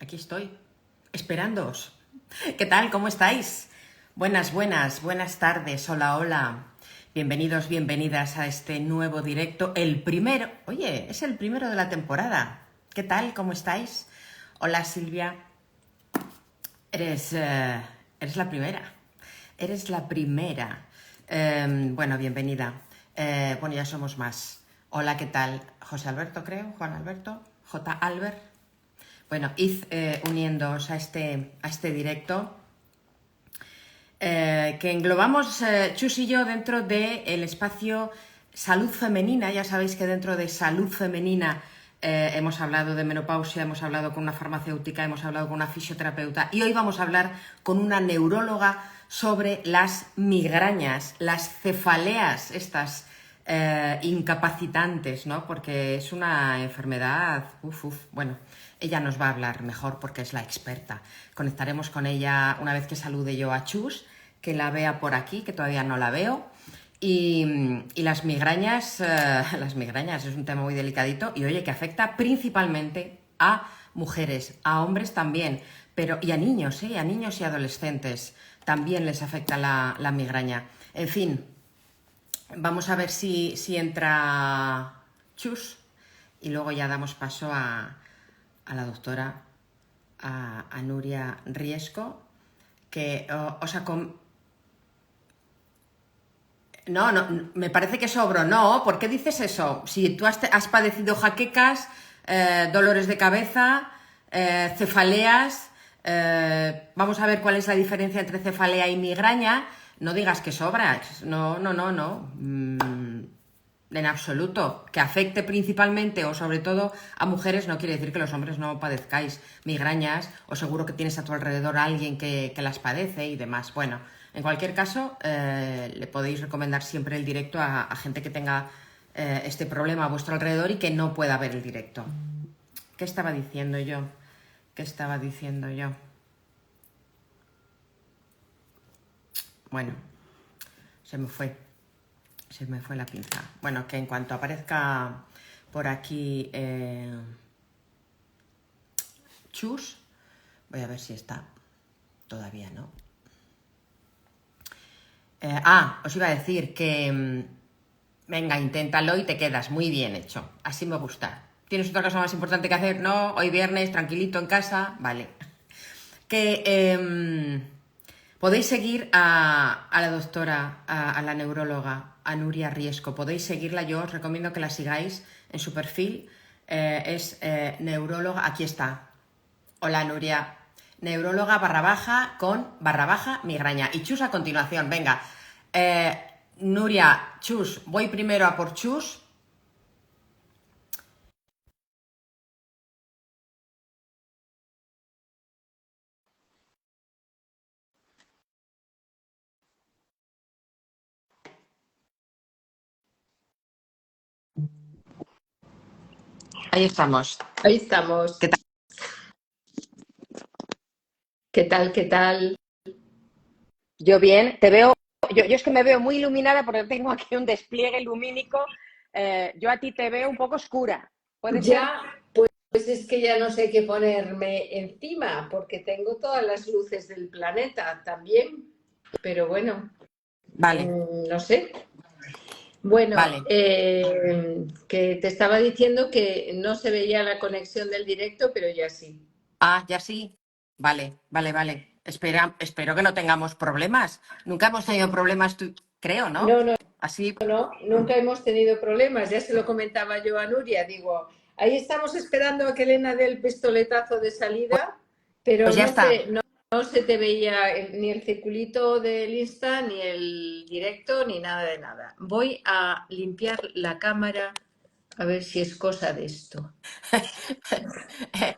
aquí estoy, esperándoos. ¿Qué tal? ¿Cómo estáis? Buenas tardes, hola, hola. Bienvenidos, bienvenidas a este nuevo directo, el primero, oye, es el primero de la temporada. ¿Qué tal? ¿Cómo estáis? Hola, Silvia. Eres la primera. Eres la primera. Bueno, bienvenida. Bueno, ya somos más. Hola, ¿qué tal? José Alberto, creo. Juan Alberto. J. Albert. Bueno, id uniéndoos a este directo que englobamos Chus y yo dentro del espacio salud femenina. Ya sabéis que dentro de salud femenina hemos hablado de menopausia, hemos hablado con una farmacéutica, hemos hablado con una fisioterapeuta y hoy vamos a hablar con una neuróloga sobre las migrañas, las cefaleas, estas incapacitantes, ¿no? Porque es una enfermedad, bueno, ella nos va a hablar mejor porque es la experta. Conectaremos con ella una vez que salude yo a Chus, que la vea por aquí, que todavía no la veo. Y las migrañas es un tema muy delicadito y oye, que afecta principalmente a mujeres, a hombres también, pero y a niños y adolescentes también les afecta la migraña. En fin, vamos a ver si entra Chus y luego ya damos paso a la doctora, a Nuria Riesco, que, o sea, no, me parece que sobro, no, ¿por qué dices eso? Si tú has padecido jaquecas, dolores de cabeza, cefaleas, vamos a ver cuál es la diferencia entre cefalea y migraña, no digas que sobras, no, en absoluto. Que afecte principalmente o sobre todo a mujeres no quiere decir que los hombres no padezcáis migrañas o seguro que tienes a tu alrededor a alguien que las padece y demás. Bueno, en cualquier caso, le podéis recomendar siempre el directo a gente que tenga este problema a vuestro alrededor y que no pueda ver el directo. ¿Qué estaba diciendo yo? Bueno, se me fue la pinza. Bueno, que en cuanto aparezca por aquí Chus, voy a ver si está. Todavía no. Os iba a decir que venga, inténtalo y te quedas muy bien hecho. Así me gusta. ¿Tienes otra cosa más importante que hacer? No, hoy viernes, tranquilito en casa. Vale. Que podéis seguir a la doctora, a la neuróloga, a Nuria Riesco. Podéis seguirla, yo os recomiendo que la sigáis en su perfil. Es neuróloga, aquí está. Hola, Nuria. Neuróloga /con migraña. Y Chus a continuación, venga. Nuria, Chus, voy primero a por Chus. Ahí estamos. Ahí estamos. ¿Qué tal? ¿Qué tal? ¿Qué tal? Yo bien, te veo. Yo es que me veo muy iluminada porque tengo aquí un despliegue lumínico. Yo a ti te veo un poco oscura. ¿Puede ser? Ya, pues es que ya no sé qué ponerme encima, porque tengo todas las luces del planeta también, pero bueno, Vale, no sé. Bueno, vale. que te estaba diciendo que no se veía la conexión del directo, pero ya sí. Ya sí. Vale. Espero que no tengamos problemas. Nunca hemos tenido problemas, creo, ¿no? No, no, Así, no, nunca hemos tenido problemas, ya se lo comentaba yo a Nuria, digo, ahí estamos esperando a que Elena dé el pistoletazo de salida, pero pues ya está. no se te veía ni el circulito del Insta, ni el directo, ni nada de nada. Voy a limpiar la cámara a ver si es cosa de esto.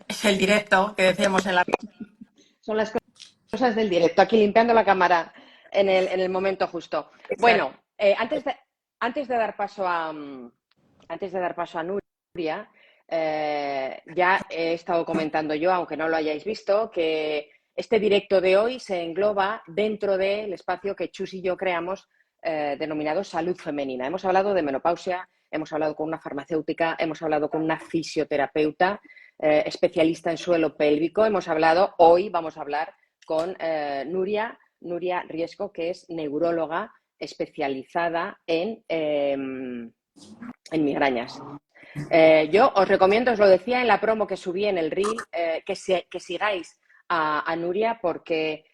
Es el directo que decíamos en la... Son las cosas del directo, aquí limpiando la cámara en el momento justo. Exacto. Bueno, antes de dar paso a Nuria, ya he estado comentando yo, aunque no lo hayáis visto, que este directo de hoy se engloba dentro del espacio que Chus y yo creamos denominado salud femenina. Hemos hablado de menopausia, hemos hablado con una farmacéutica, hemos hablado con una fisioterapeuta, especialista en suelo pélvico. Hoy vamos a hablar con Nuria Riesco, que es neuróloga especializada en migrañas. Yo os recomiendo, os lo decía en la promo que subí en el Reel, que sigáis a Nuria porque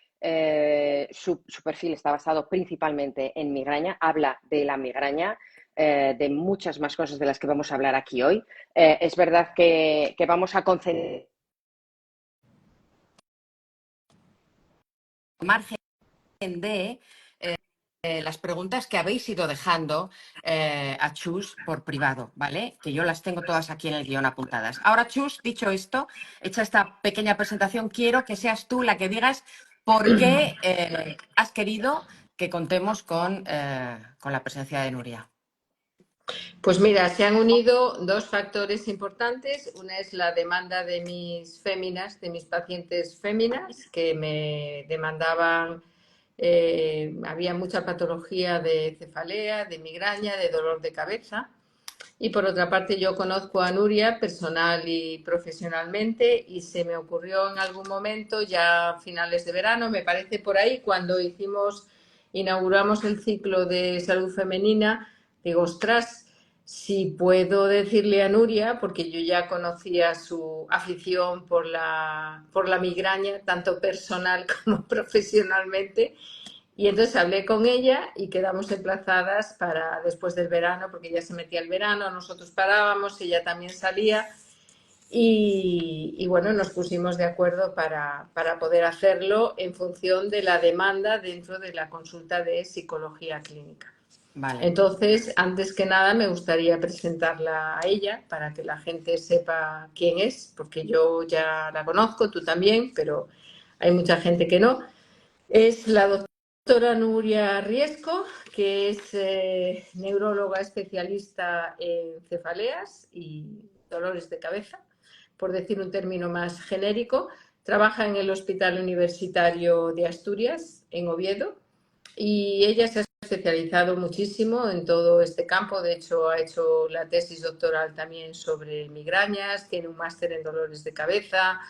su perfil está basado principalmente en migraña, habla de la migraña, de muchas más cosas de las que vamos a hablar aquí hoy. Es verdad que vamos a concentrar margen de las preguntas que habéis ido dejando a Chus por privado, ¿vale? Que yo las tengo todas aquí en el guión apuntadas. Ahora, Chus, dicho esto, hecha esta pequeña presentación, quiero que seas tú la que digas por qué has querido que contemos con la presencia de Nuria. Pues mira, se han unido dos factores importantes. Una es la demanda de mis féminas, de mis pacientes féminas, que me demandaban, había mucha patología de cefalea, de migraña, de dolor de cabeza. Y por otra parte, yo conozco a Nuria personal y profesionalmente y se me ocurrió en algún momento, ya a finales de verano, me parece por ahí, cuando inauguramos el ciclo de salud femenina, digo, ostras, si puedo decirle a Nuria, porque yo ya conocía su afición por la migraña, tanto personal como profesionalmente, y entonces hablé con ella y quedamos emplazadas para después del verano, porque ya se metía el verano, nosotros parábamos, ella también salía y bueno, nos pusimos de acuerdo para poder hacerlo en función de la demanda dentro de la consulta de psicología clínica. Vale. Entonces, antes que nada, me gustaría presentarla a ella para que la gente sepa quién es, porque yo ya la conozco, tú también, pero hay mucha gente que no. Es la doctora Nuria Riesco, que es neuróloga especialista en cefaleas y dolores de cabeza, por decir un término más genérico. Trabaja en el Hospital Universitario de Asturias, en Oviedo, y ella se ha especializado muchísimo en todo este campo. De hecho, ha hecho la tesis doctoral también sobre migrañas, tiene un máster en dolores de cabeza,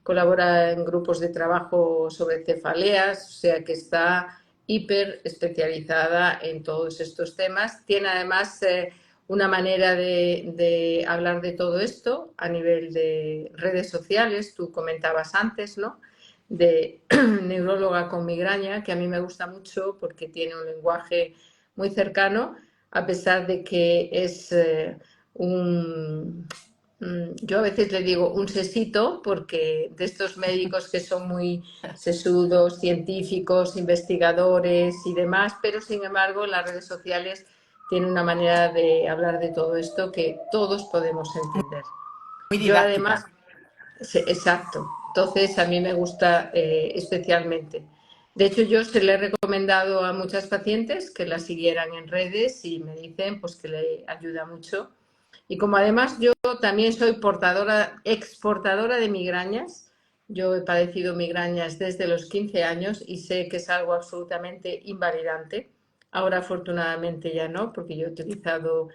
colabora en grupos de trabajo sobre cefaleas, o sea que está hiper especializada en todos estos temas. Tiene además una manera de hablar de todo esto a nivel de redes sociales, tú comentabas antes, ¿no?, de neuróloga con migraña, que a mí me gusta mucho porque tiene un lenguaje muy cercano, a pesar de que es yo a veces le digo un sesito, porque de estos médicos que son muy sesudos, científicos, investigadores y demás, pero sin embargo en las redes sociales tiene una manera de hablar de todo esto que todos podemos entender. Muy Yo didáctica. además, sí, exacto, entonces a mí me gusta especialmente. De hecho, yo se le he recomendado a muchas pacientes que la siguieran en redes y me dicen pues que le ayuda mucho. Y como además yo también soy exportadora de migrañas, yo he padecido migrañas desde los 15 años y sé que es algo absolutamente invalidante. Ahora afortunadamente ya no, porque yo he utilizado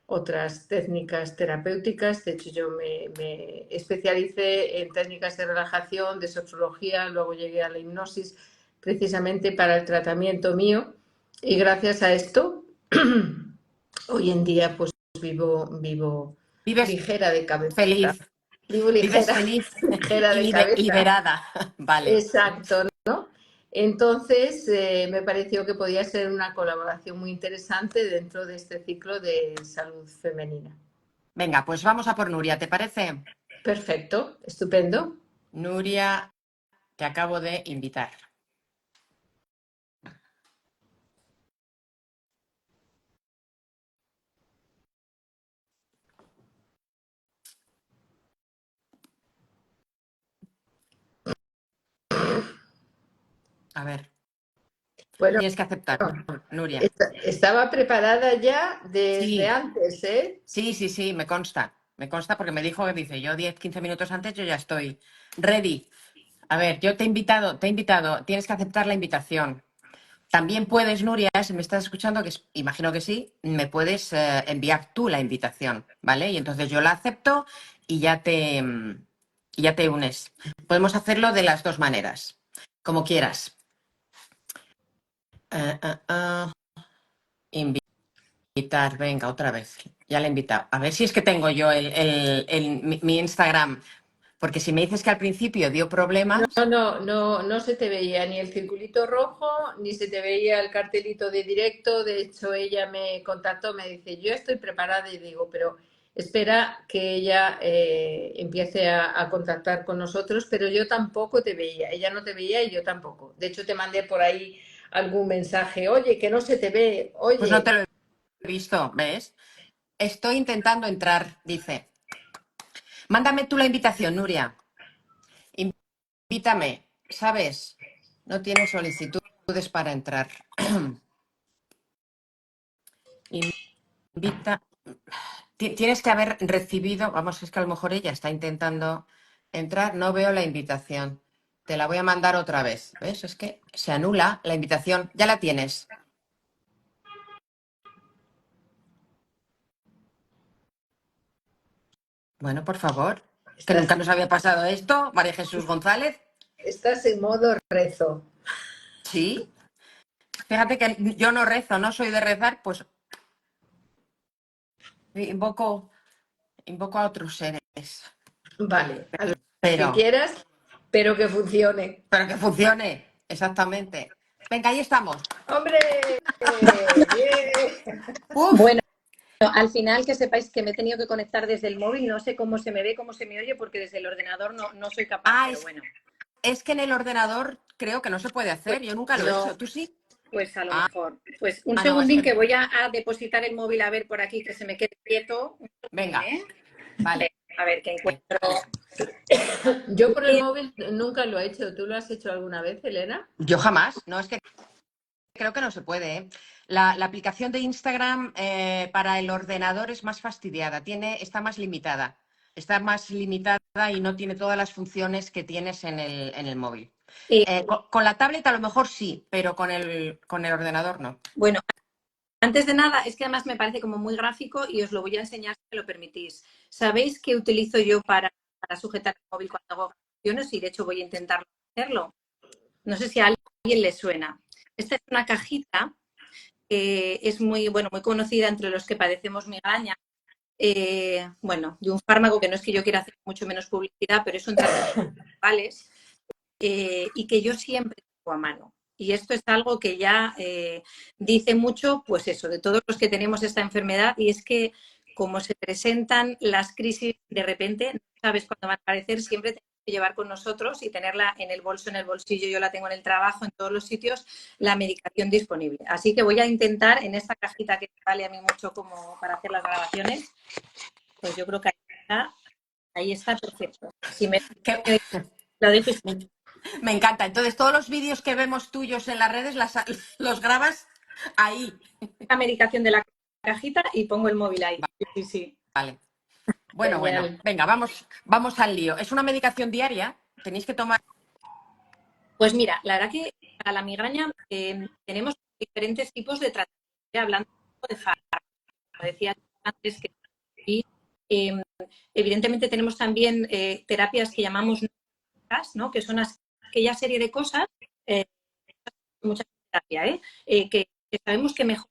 otras técnicas terapéuticas. De hecho, yo me especialicé en técnicas de relajación, de sofrología, luego llegué a la hipnosis precisamente para el tratamiento mío. Y gracias a esto, hoy en día pues vivo Vives ligera de cabeza. feliz. Vivo Vives ligera, feliz ligera y de cabeza. liberada. Vale. Exacto, ¿no? Entonces, me pareció que podía ser una colaboración muy interesante dentro de este ciclo de salud femenina. Venga, pues vamos a por Nuria, ¿te parece? Perfecto, estupendo. Nuria, te acabo de invitar. A ver, Bueno, tienes que aceptar, Nuria. estaba preparada ya desde Sí, antes, ¿eh? sí, me consta. Me consta porque me dijo que dice, yo 10, 15 minutos antes yo ya estoy ready. A ver, yo te he invitado, tienes que aceptar la invitación. También puedes, Nuria, si me estás escuchando, imagino que sí, me puedes enviar tú la invitación, ¿vale? Y entonces yo la acepto y ya y ya te unes. Podemos hacerlo de las dos maneras, como quieras. Invitar, venga, otra vez. Ya le he invitado. A ver si es que tengo yo mi Instagram. Porque si me dices que al principio dio problemas, No se te veía ni el circulito rojo, ni se te veía el cartelito de directo. De hecho, ella me contactó, me dice, yo estoy preparada y digo, pero espera que ella empiece a contactar con nosotros, pero yo tampoco te veía. Ella no te veía y yo tampoco. De hecho, te mandé por ahí algún mensaje, oye, que no se te ve, pues no te oye. lo he visto, ¿ves? Estoy intentando entrar, dice. Mándame tú la invitación, Nuria. Invítame, ¿sabes? No tiene solicitudes para entrar. Invita. Tienes que haber recibido, vamos, es que a lo mejor ella está intentando entrar, no veo la invitación. Te la voy a mandar otra vez. ¿Ves? Es que se anula la invitación. Ya la tienes. Bueno, por favor. Que Estás, nunca nos había pasado esto, María Jesús González. estás en modo rezo. Sí. Fíjate que yo no rezo, no soy de rezar, pues invoco a otros seres. Vale, a los que Pero, quieras, pero que funcione. pero que funcione, exactamente. Venga, ahí estamos. ¡Hombre! ¡Bien! Uf, Bueno, al final que sepáis que me he tenido que conectar desde el móvil, no sé cómo se me ve, cómo se me oye, porque desde el ordenador no soy capaz, pero bueno. es que en el ordenador creo que no se puede Pues hacer. Yo nunca lo he No, hecho. ¿Tú sí? pues a lo Ah, mejor. Pues un no, es segundín que. que voy a depositar el móvil a ver por aquí que se me quede quieto. Un segundín, Venga, ¿eh? vale. A ver que encuentro. yo por el móvil nunca lo he hecho. ¿Tú lo has hecho alguna vez, Elena? Yo jamás. No, es que creo que no se puede, ¿eh? La aplicación de Instagram para el ordenador es más fastidiada, está más limitada. Está más limitada y no tiene todas las funciones que tienes en el móvil. Con la tablet a lo mejor sí, pero con el ordenador no. Bueno, antes de nada, es que además me parece como muy gráfico y os lo voy a enseñar si me lo permitís. ¿Sabéis qué utilizo yo para sujetar el móvil cuando hago grabaciones? Y de hecho voy a intentar hacerlo. No sé si a alguien le suena. Esta es una cajita que es muy conocida entre los que padecemos migraña. Bueno, de un fármaco que no es que yo quiera hacer mucho menos publicidad, pero es un tratamiento y que yo siempre tengo a mano. Y esto es algo que ya dice mucho, pues eso, de todos los que tenemos esta enfermedad, y es que como se presentan las crisis de repente, no sabes cuándo van a aparecer, siempre tenemos que llevar con nosotros y tenerla en el bolso, en el bolsillo, yo la tengo en el trabajo, en todos los sitios, la medicación disponible. Así que voy a intentar en esta cajita que vale a mí mucho como para hacer las grabaciones, pues yo creo que ahí está perfecto. Si me lo dejo. Me encanta. Entonces, todos los vídeos que vemos tuyos en las redes los grabas ahí. La medicación de la cajita y pongo el móvil ahí. Sí, sí. Vale. Bueno, Genial. venga, vamos al lío. ¿Es una medicación diaria? ¿Tenéis que tomar? Pues mira, la verdad que para la migraña tenemos diferentes tipos de tratamiento. Hablando de fármacos, como decía antes, que eh, evidentemente tenemos también terapias que llamamos ¿no? Que son aquella serie de cosas, mucha terapia, que sabemos que mejora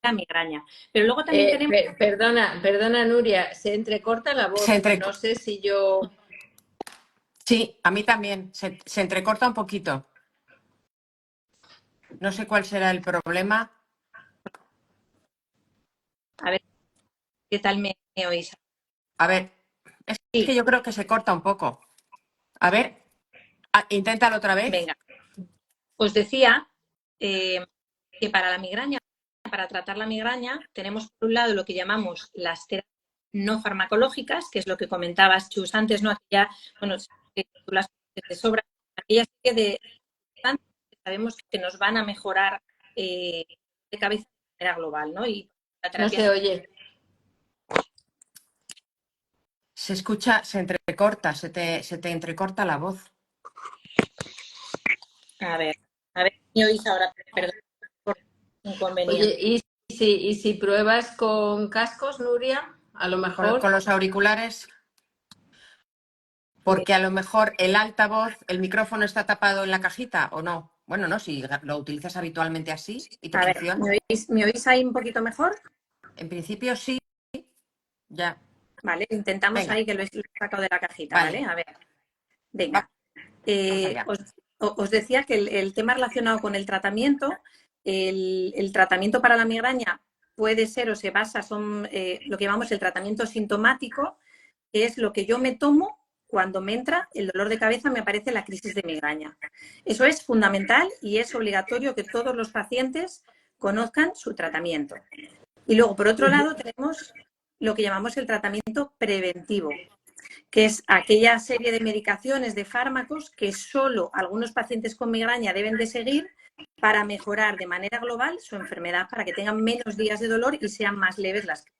la migraña. Pero luego también tenemos... Perdona, Nuria, se entrecorta la voz. No sé si yo... Sí, a mí también. Se entrecorta un poquito. No sé cuál será el problema. A ver, ¿qué tal me oís? A ver, es que yo creo que se corta un poco. A ver, inténtalo otra vez. Venga. Os decía que para la migraña, para tratar la migraña, tenemos por un lado lo que llamamos las terapias no farmacológicas, que es lo que comentabas, Chus, antes, ¿no? Aquella, bueno, tú las conoces de sobra, aquella serie de que sabemos que nos van a mejorar de cabeza de manera global, ¿no? Y la terapia no se oye. Se escucha, se entrecorta, se te entrecorta la voz. A ver, ¿me oís ahora? Perdón por inconveniente. Oye, ¿y si pruebas con cascos, Nuria? A lo mejor. Con los auriculares. Porque a lo mejor el altavoz, el micrófono está tapado en la cajita o no. Bueno, no, si lo utilizas habitualmente así y te A ver, funciona. me oís ahí un poquito mejor? En principio sí, ya. Vale, intentamos Venga, ahí que lo he sacado de la cajita, ¿vale? vale, A ver, venga. vamos allá. Os decía que el tema relacionado con el tratamiento, el tratamiento para la migraña puede ser o se basa, son lo que llamamos el tratamiento sintomático, que es lo que yo me tomo cuando me entra el dolor de cabeza, me aparece la crisis de migraña. Eso es fundamental y es obligatorio que todos los pacientes conozcan su tratamiento. Y luego, por otro lado, tenemos lo que llamamos el tratamiento preventivo, que es aquella serie de medicaciones, de fármacos que solo algunos pacientes con migraña deben de seguir para mejorar de manera global su enfermedad, para que tengan menos días de dolor y sean más leves las crisis.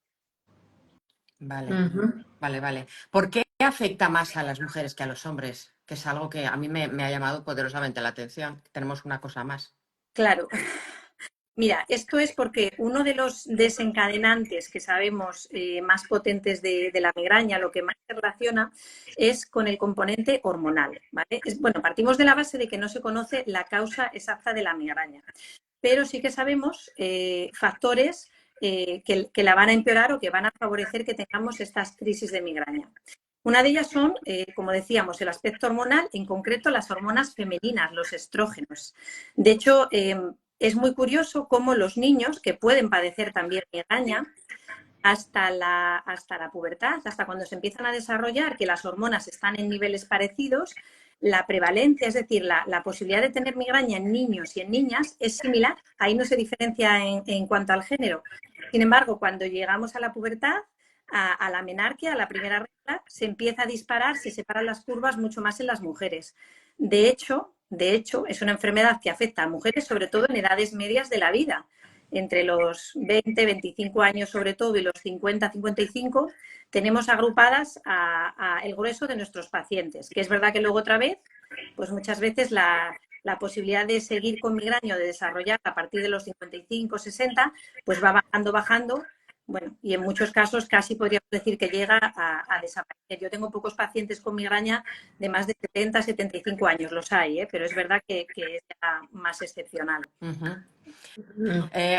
Vale, vale. ¿Por qué afecta más a las mujeres que a los hombres? Que es algo que a mí me ha llamado poderosamente la atención. Tenemos una cosa más. Claro. Mira, esto es porque uno de los desencadenantes que sabemos más potentes de la migraña, lo que más se relaciona, es con el componente hormonal, ¿vale? Bueno, partimos de la base de que no se conoce la causa exacta de la migraña, pero sí que sabemos factores que la van a empeorar o que van a favorecer que tengamos estas crisis de migraña. Una de ellas son, como decíamos, el aspecto hormonal, en concreto las hormonas femeninas, los estrógenos. De hecho, es muy curioso cómo los niños que pueden padecer también migraña hasta la pubertad, hasta cuando se empiezan a desarrollar, que las hormonas están en niveles parecidos, la prevalencia, es decir, la posibilidad de tener migraña en niños y en niñas es similar. Ahí no se diferencia en cuanto al género. Sin embargo, cuando llegamos a la pubertad, a la menarquia, a la primera regla, se empieza a disparar, se separan las curvas mucho más en las mujeres. De hecho, es una enfermedad que afecta a mujeres, sobre todo en edades medias de la vida. Entre los 20, 25 años sobre todo y los 50, 55, tenemos agrupadas a el grueso de nuestros pacientes. Que es verdad que luego otra vez, pues muchas veces la posibilidad de seguir con migraña o de desarrollar a partir de los 55, 60, pues va bajando. Bueno, y en muchos casos casi podríamos decir que llega a desaparecer. Yo tengo pocos pacientes con migraña de más de 70, 75 años, los hay, pero es verdad que es ya más excepcional.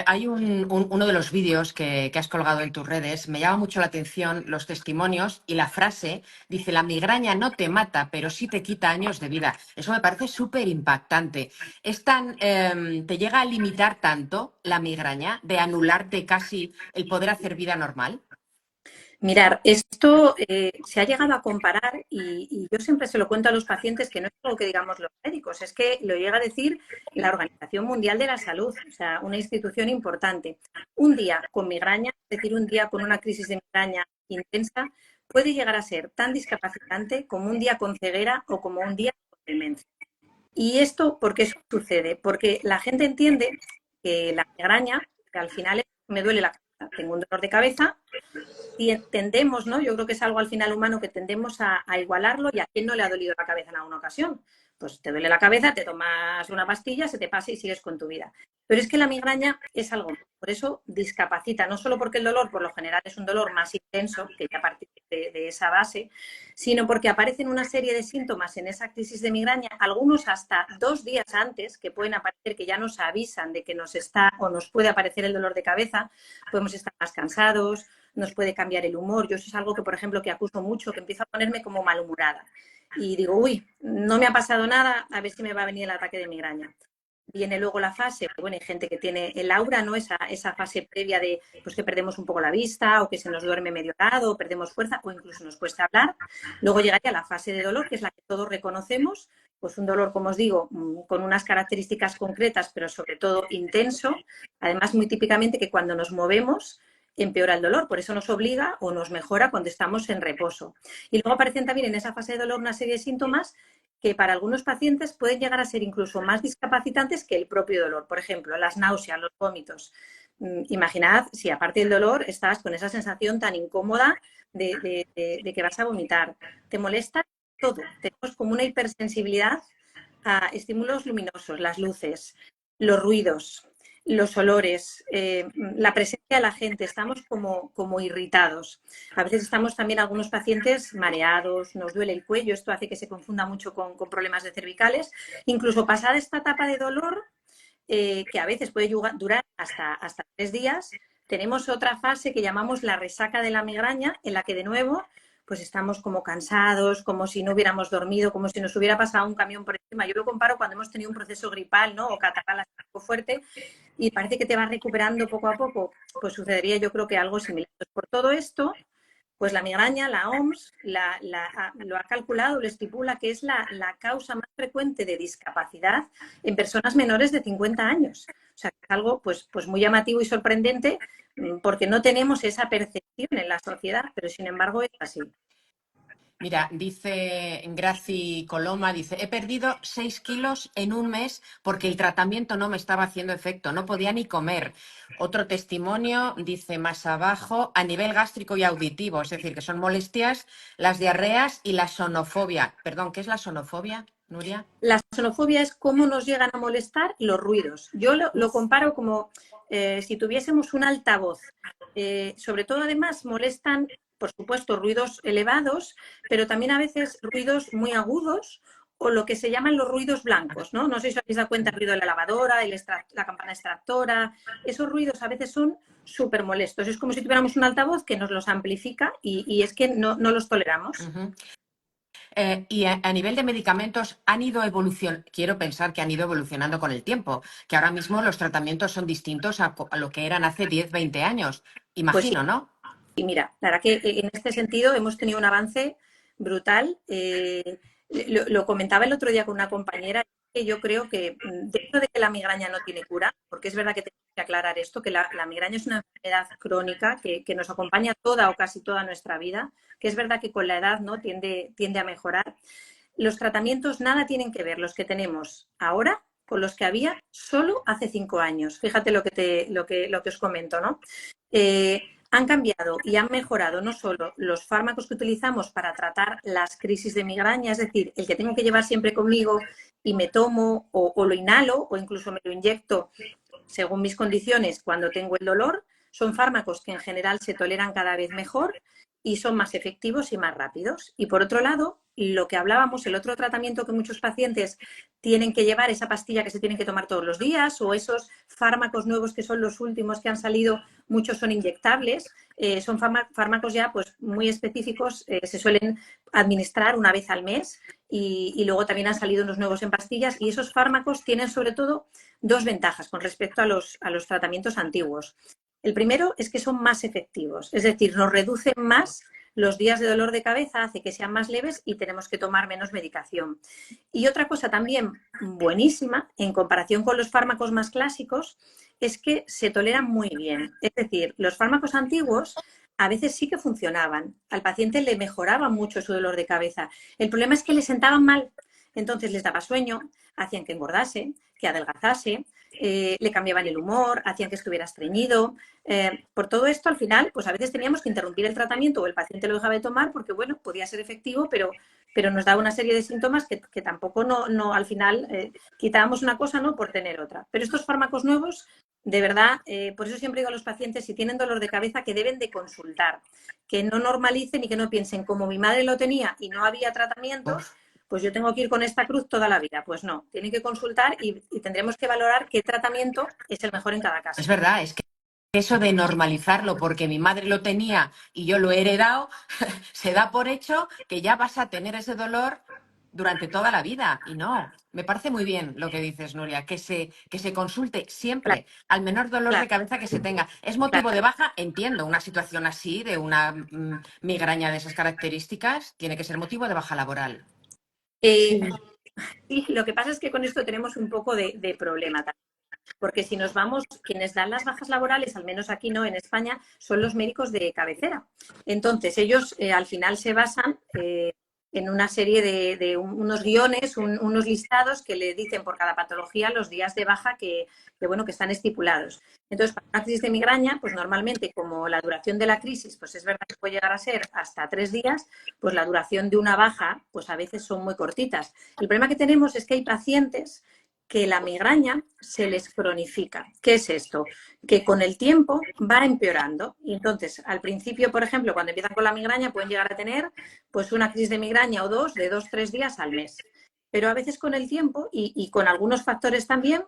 Hay uno de los vídeos que has colgado en tus redes, me llama mucho la atención los testimonios y la frase, dice, la migraña no te mata, pero sí te quita años de vida. Eso me parece súper impactante. ¿Te llega a limitar tanto la migraña de anularte casi el poder hacer vida normal? Mirar, esto se ha llegado a comparar y yo siempre se lo cuento a los pacientes que no es algo que digamos los médicos, es que lo llega a decir la Organización Mundial de la Salud, o sea, una institución importante. Un día con migraña, es decir, un día con una crisis de migraña intensa, puede llegar a ser tan discapacitante como un día con ceguera o como un día con demencia. ¿Y esto por qué sucede? Porque la gente entiende que la migraña, que al final me duele la cabeza, tengo un dolor de cabeza, y tendemos, ¿no? Yo creo que es algo al final humano que tendemos a igualarlo y a quién no le ha dolido la cabeza en alguna ocasión. Pues te duele la cabeza, te tomas una pastilla, se te pasa y sigues con tu vida. Pero es que la migraña es algo, por eso discapacita, no solo porque el dolor por lo general es un dolor más intenso, que ya parte de esa base, sino porque aparecen una serie de síntomas en esa crisis de migraña, algunos hasta 2 días antes, que pueden aparecer, que ya nos avisan de que nos está o nos puede aparecer el dolor de cabeza, podemos estar más cansados, nos puede cambiar el humor. Yo eso es algo que, por ejemplo, que acuso mucho, que empiezo a ponerme como malhumorada. Y digo, uy, no me ha pasado nada, a ver si me va a venir el ataque de migraña. Viene luego la fase, bueno, hay gente que tiene el aura, ¿no? Esa fase previa de pues que perdemos un poco la vista o que se nos duerme medio lado, o perdemos fuerza o incluso nos cuesta hablar. Luego llegaría la fase de dolor, que es la que todos reconocemos, pues un dolor, como os digo, con unas características concretas, pero sobre todo intenso. Además, muy típicamente que cuando nos movemos empeora el dolor, por eso nos obliga o nos mejora cuando estamos en reposo. Y luego aparecen también en esa fase de dolor una serie de síntomas que para algunos pacientes pueden llegar a ser incluso más discapacitantes que el propio dolor. Por ejemplo, las náuseas, los vómitos. Imaginad si aparte del dolor estás con esa sensación tan incómoda de que vas a vomitar. Te molesta todo. Tenemos como una hipersensibilidad a estímulos luminosos, las luces, los ruidos. los olores, la presencia de la gente, estamos como irritados. A veces estamos también algunos pacientes mareados, nos duele el cuello, esto hace que se confunda mucho con problemas de cervicales. Incluso pasada esta etapa de dolor, que a veces puede durar hasta 3 días, tenemos otra fase que llamamos la resaca de la migraña, en la que de nuevo pues estamos como cansados, como si no hubiéramos dormido, como si nos hubiera pasado un camión por encima. Yo lo comparo cuando hemos tenido un proceso gripal, ¿no? O catarral algo fuerte y parece que te vas recuperando poco a poco. Pues sucedería yo creo que algo similar. Pues por todo esto, pues la migraña, la OMS lo ha calculado, lo estipula que es la causa más frecuente de discapacidad en personas menores de 50 años. O sea, es algo pues muy llamativo y sorprendente porque no tenemos esa percepción en la sociedad, pero sin embargo es así. Mira, dice Graci Coloma, dice, he perdido 6 kilos en un mes porque el tratamiento no me estaba haciendo efecto, no podía ni comer. Otro testimonio, dice más abajo, a nivel gástrico y auditivo, es decir, que son molestias, las diarreas y la sonofobia. Perdón, ¿qué es la sonofobia, Nuria? La sonofobia es cómo nos llegan a molestar los ruidos. Yo lo comparo como si tuviésemos un altavoz. Sobre todo, además, molestan, por supuesto, ruidos elevados, pero también a veces ruidos muy agudos o lo que se llaman los ruidos blancos, ¿no? No sé si os habéis dado cuenta, el ruido de la lavadora, la campana extractora. Esos ruidos a veces son súper molestos. Es como si tuviéramos un altavoz que nos los amplifica y es que no los toleramos. Uh-huh. Y a nivel de medicamentos han ido quiero pensar que han ido evolucionando con el tiempo, que ahora mismo los tratamientos son distintos a lo que eran hace 10, 20 años, imagino, Pues sí. ¿no? Y mira, la verdad que en este sentido hemos tenido un avance brutal. Lo comentaba el otro día con una compañera, que yo creo que dentro de que la migraña no tiene cura, porque es verdad que tenemos que aclarar esto, que la migraña es una enfermedad crónica que nos acompaña toda o casi toda nuestra vida, que es verdad que con la edad no tiende a mejorar. Los tratamientos nada tienen que ver los que tenemos ahora con los que había solo hace 5 años. Fíjate lo que os comento, ¿no? Han cambiado y han mejorado no solo los fármacos que utilizamos para tratar las crisis de migraña, es decir, el que tengo que llevar siempre conmigo y me tomo o lo inhalo o incluso me lo inyecto según mis condiciones cuando tengo el dolor, son fármacos que en general se toleran cada vez mejor y son más efectivos y más rápidos. Y por otro lado, lo que hablábamos, el otro tratamiento que muchos pacientes tienen que llevar, esa pastilla que se tienen que tomar todos los días o esos fármacos nuevos que son los últimos que han salido, muchos son inyectables, son fármacos ya pues muy específicos, se suelen administrar una vez al mes y luego también han salido unos nuevos en pastillas y esos fármacos tienen sobre todo 2 ventajas con respecto a los tratamientos antiguos. El primero es que son más efectivos, es decir, nos reducen más los días de dolor de cabeza, hace que sean más leves y tenemos que tomar menos medicación. Y otra cosa también buenísima en comparación con los fármacos más clásicos es que se toleran muy bien. Es decir, los fármacos antiguos a veces sí que funcionaban, al paciente le mejoraba mucho su dolor de cabeza. El problema es que le sentaban mal, entonces les daba sueño, hacían que engordase, que adelgazase, le cambiaban el humor, hacían que estuviera estreñido. Por todo esto, al final, pues a veces teníamos que interrumpir el tratamiento o el paciente lo dejaba de tomar porque, bueno, podía ser efectivo, pero nos daba una serie de síntomas que tampoco no al final quitábamos una cosa no por tener otra. Pero estos fármacos nuevos, de verdad, por eso siempre digo a los pacientes, si tienen dolor de cabeza, que deben de consultar, que no normalicen y que no piensen, como mi madre lo tenía y no había tratamientos, pues yo tengo que ir con esta cruz toda la vida. Pues no, tienen que consultar y tendremos que valorar qué tratamiento es el mejor en cada caso. Es verdad, es que eso de normalizarlo porque mi madre lo tenía y yo lo he heredado, se da por hecho que ya vas a tener ese dolor durante toda la vida. Y no, me parece muy bien lo que dices, Nuria, que se consulte siempre al menor dolor de cabeza que se tenga. ¿Es motivo de baja? Entiendo, una situación así, de una migraña de esas características, tiene que ser motivo de baja laboral. Sí, lo que pasa es que con esto tenemos un poco de problema también. Porque si nos vamos, quienes dan las bajas laborales, al menos aquí no en España, son los médicos de cabecera. Entonces, ellos al final se basan en una serie de unos guiones, unos listados que le dicen por cada patología los días de baja que están estipulados. Entonces, para una crisis de migraña, pues normalmente, como la duración de la crisis, pues es verdad que puede llegar a ser hasta 3 días, pues la duración de una baja, pues a veces son muy cortitas. El problema que tenemos es que hay pacientes que la migraña se les cronifica. ¿Qué es esto? Que con el tiempo va empeorando. Y entonces, al principio, por ejemplo, cuando empiezan con la migraña, pueden llegar a tener pues una crisis de migraña o dos, de 2-3 días al mes. Pero a veces con el tiempo y con algunos factores también,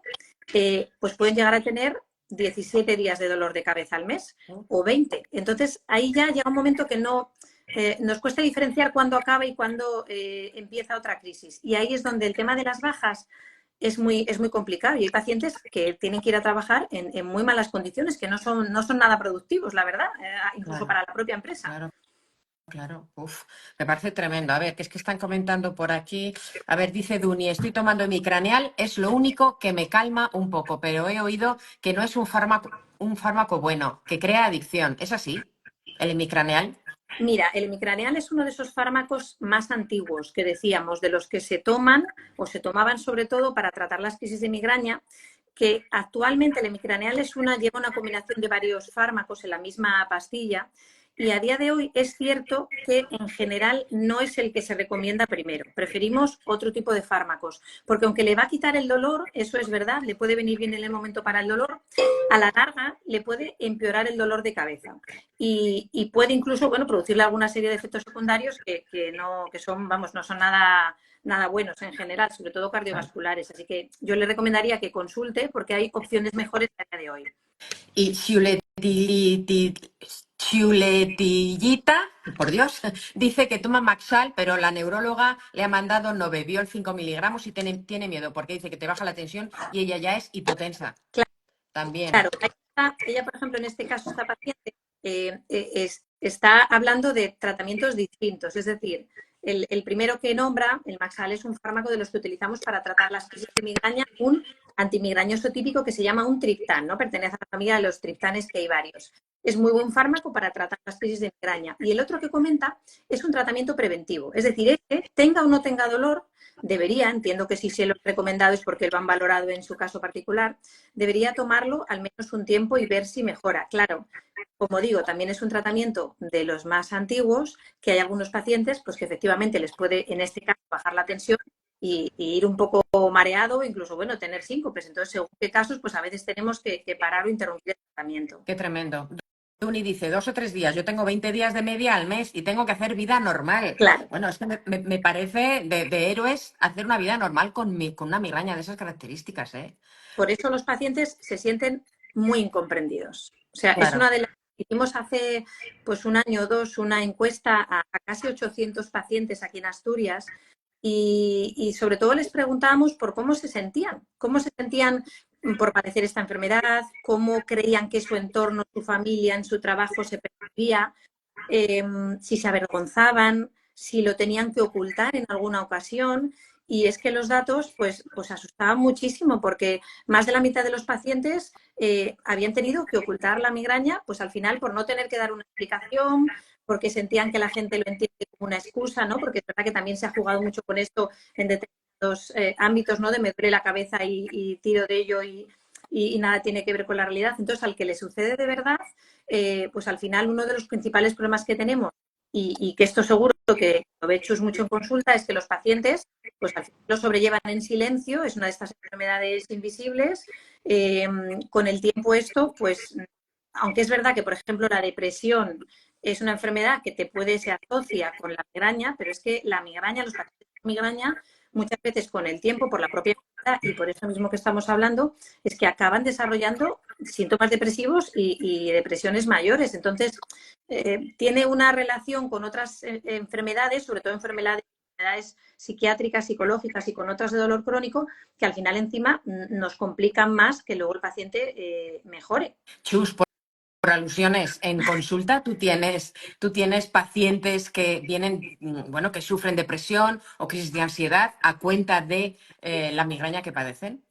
pues pueden llegar a tener 17 días de dolor de cabeza al mes o 20. Entonces, ahí ya llega un momento que no... nos cuesta diferenciar cuándo acaba y cuándo empieza otra crisis. Y ahí es donde el tema de las bajas es muy complicado. Y hay pacientes que tienen que ir a trabajar en muy malas condiciones, que no son nada productivos, la verdad, incluso Claro, para la propia empresa. claro. Claro, uf, me parece tremendo. A ver, que es que están comentando por aquí. A ver, dice Duni, estoy tomando Imicranial, es lo único que me calma un poco, pero he oído que no es un fármaco bueno, que crea adicción. ¿Es así? ¿El Imicranial? Mira, el Imicranial es uno de esos fármacos más antiguos que decíamos, de los que se toman o se tomaban sobre todo para tratar las crisis de migraña, que actualmente el Imicranial lleva una combinación de varios fármacos en la misma pastilla. Y a día de hoy es cierto que en general no es el que se recomienda primero. Preferimos otro tipo de fármacos, porque aunque le va a quitar el dolor, eso es verdad, le puede venir bien en el momento para el dolor, a la larga le puede empeorar el dolor de cabeza. Y puede incluso, bueno, producirle alguna serie de efectos secundarios que son, vamos, no son nada buenos en general, sobre todo cardiovasculares. Así que yo le recomendaría que consulte porque hay opciones mejores a día de hoy. Y Chuletillita, por Dios, dice que toma Maxal, pero la neuróloga le ha mandado Novebiol 5 miligramos y tiene miedo porque dice que te baja la tensión y ella ya es hipotensa. Claro, También. claro. Ella, por ejemplo, en este caso, esta paciente está hablando de tratamientos distintos. Es decir, el primero que nombra, el Maxal, es un fármaco de los que utilizamos para tratar las crisis de migraña, un antimigrañoso típico que se llama un triptán, ¿no? Pertenece a la familia de los triptanes, que hay varios. Es muy buen fármaco para tratar las crisis de migraña. Y el otro que comenta es un tratamiento preventivo. Es decir, tenga o no tenga dolor, debería, entiendo que si se lo he recomendado es porque lo han valorado en su caso particular, debería tomarlo al menos un tiempo y ver si mejora. Claro, como digo, también es un tratamiento de los más antiguos, que hay algunos pacientes pues que efectivamente les puede, en este caso, bajar la tensión y ir un poco mareado, incluso, bueno, tener síncopes. Entonces, según qué casos, pues a veces tenemos que parar o interrumpir el tratamiento. Qué tremendo. Duni dice, 2 o 3 días, yo tengo 20 días de media al mes y tengo que hacer vida normal. Claro. Bueno, es que me parece de héroes hacer una vida normal con una migraña de esas características, ¿eh? Por eso los pacientes se sienten muy incomprendidos. O sea, Claro. es una de las... Hicimos hace pues un año o dos una encuesta a casi 800 pacientes aquí en Asturias y sobre todo les preguntábamos por cómo se sentían por padecer esta enfermedad, cómo creían que su entorno, su familia, en su trabajo se percibía, si se avergonzaban, si lo tenían que ocultar en alguna ocasión. Y es que los datos pues asustaban muchísimo porque más de la mitad de los pacientes habían tenido que ocultar la migraña, pues al final por no tener que dar una explicación, porque sentían que la gente lo entiende como una excusa, ¿no? Porque es verdad que también se ha jugado mucho con esto en determinados ámbitos, ¿no? De me duele la cabeza y tiro de ello y nada tiene que ver con la realidad. Entonces, al que le sucede de verdad, pues al final uno de los principales problemas que tenemos y que esto seguro que lo ve Chus mucho en consulta, es que los pacientes pues al final lo sobrellevan en silencio, es una de estas enfermedades invisibles. Con el tiempo esto, pues, aunque es verdad que, por ejemplo, la depresión es una enfermedad que se asocia con la migraña, pero es que la migraña, los pacientes con migraña, muchas veces con el tiempo, por la propia enfermedad y por eso mismo que estamos hablando, es que acaban desarrollando síntomas depresivos y depresiones mayores. Entonces, tiene una relación con otras enfermedades, sobre todo enfermedades psiquiátricas, psicológicas y con otras de dolor crónico, que al final encima nos complican más que luego el paciente mejore. Chus, por alusiones, en consulta tú tienes pacientes que vienen, bueno, que sufren depresión o crisis de ansiedad a cuenta de la migraña que padecen.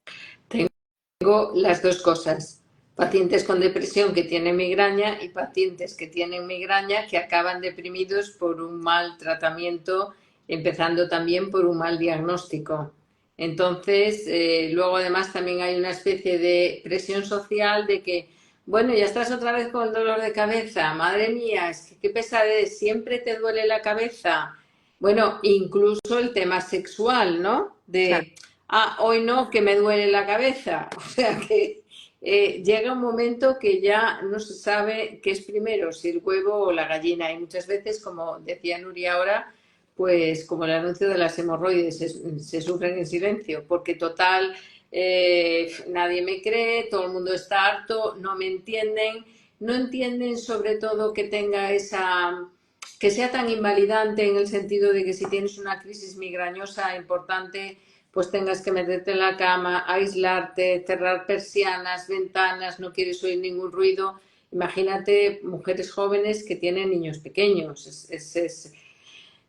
Tengo las dos cosas. Pacientes con depresión que tienen migraña y pacientes que tienen migraña que acaban deprimidos por un mal tratamiento, empezando también por un mal diagnóstico. Entonces, luego además también hay una especie de presión social de que, bueno, ya estás otra vez con el dolor de cabeza, madre mía, es que qué pesadez, siempre te duele la cabeza. Bueno, incluso el tema sexual, ¿no? Claro. ah, hoy no, que me duele la cabeza. O sea que llega un momento que ya no se sabe qué es primero, si el huevo o la gallina. Y muchas veces, como decía Nuria ahora, pues como el anuncio de las hemorroides, se sufren en silencio, porque total, nadie me cree, todo el mundo está harto, no me entienden, no entienden sobre todo que tenga esa, que sea tan invalidante en el sentido de que si tienes una crisis migrañosa importante, pues tengas que meterte en la cama, aislarte, cerrar persianas, ventanas, no quieres oír ningún ruido. Imagínate mujeres jóvenes que tienen niños pequeños.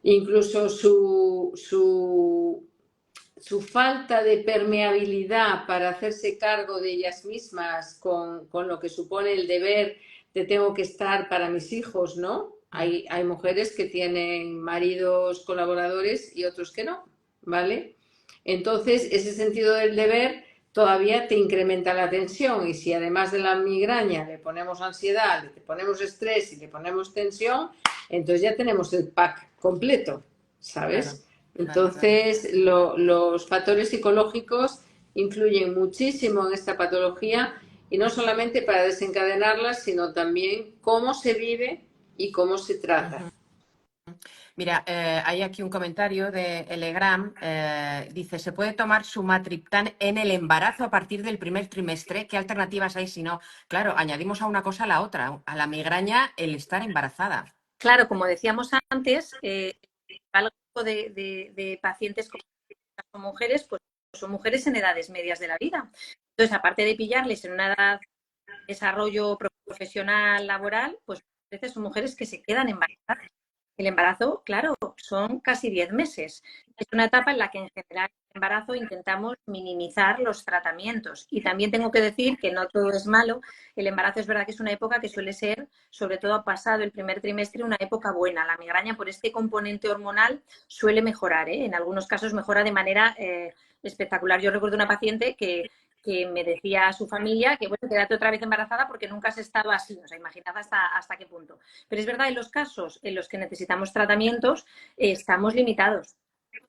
Incluso su falta de permeabilidad para hacerse cargo de ellas mismas con lo que supone el deber de tengo que estar para mis hijos, ¿no? Hay mujeres que tienen maridos colaboradores y otros que no, ¿vale? Entonces, ese sentido del deber todavía te incrementa la tensión y si además de la migraña le ponemos ansiedad, le ponemos estrés y le ponemos tensión, entonces ya tenemos el pack completo, ¿sabes? Claro, Entonces, los factores psicológicos influyen muchísimo en esta patología y no solamente para desencadenarlas, sino también cómo se vive y cómo se trata. Mira, hay aquí un comentario de Elegram. Dice, ¿se puede tomar sumatriptán en el embarazo a partir del primer trimestre? ¿Qué alternativas hay si no? Claro, añadimos a una cosa a la otra. A la migraña, el estar embarazada. Claro, como decíamos antes, el grupo de pacientes con mujeres, pues son mujeres en edades medias de la vida. Entonces, aparte de pillarles en una edad de desarrollo profesional, laboral, pues a veces son mujeres que se quedan embarazadas. El embarazo, claro, son casi 10 meses. Es una etapa en la que en general en el embarazo intentamos minimizar los tratamientos. Y también tengo que decir que no todo es malo. El embarazo es verdad que es una época que suele ser, sobre todo pasado el primer trimestre, una época buena. La migraña por este componente hormonal suele mejorar, ¿eh? En algunos casos mejora de manera espectacular. Yo recuerdo una paciente que me decía a su familia que, bueno, quédate otra vez embarazada porque nunca has estado así. O sea, imaginad hasta qué punto. Pero es verdad, en los casos en los que necesitamos tratamientos, estamos limitados.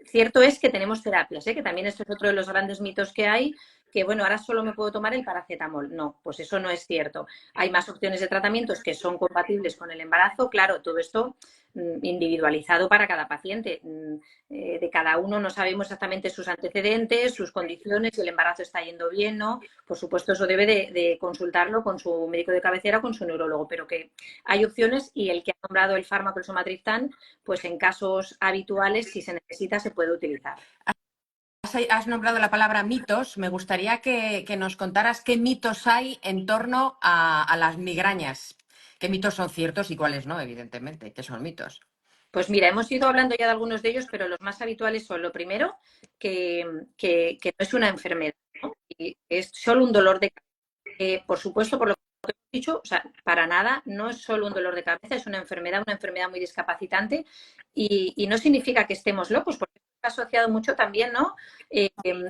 Cierto es que tenemos terapias, que también esto es otro de los grandes mitos que hay, que bueno, ahora solo me puedo tomar el paracetamol. No, pues eso no es cierto. Hay más opciones de tratamientos que son compatibles con el embarazo. Claro, todo esto individualizado para cada paciente. De cada uno no sabemos exactamente sus antecedentes, sus condiciones, si el embarazo está yendo bien, ¿no? Por supuesto, eso debe de consultarlo con su médico de cabecera, con su neurólogo, pero que hay opciones y el que ha nombrado el fármaco, el somatriptán, pues en casos habituales, si se necesita, se puede utilizar. Has nombrado la palabra mitos. Me gustaría que nos contaras qué mitos hay en torno a las migrañas. ¿Qué mitos son ciertos y cuáles no, evidentemente? ¿Qué son mitos? Pues mira, hemos ido hablando ya de algunos de ellos, pero los más habituales son, lo primero, que no es una enfermedad, ¿no? Y es solo un dolor de cabeza. Por supuesto, por lo que hemos dicho, o sea, para nada, no es solo un dolor de cabeza, es una enfermedad muy discapacitante y no significa que estemos locos, porque está asociado mucho también, ¿no?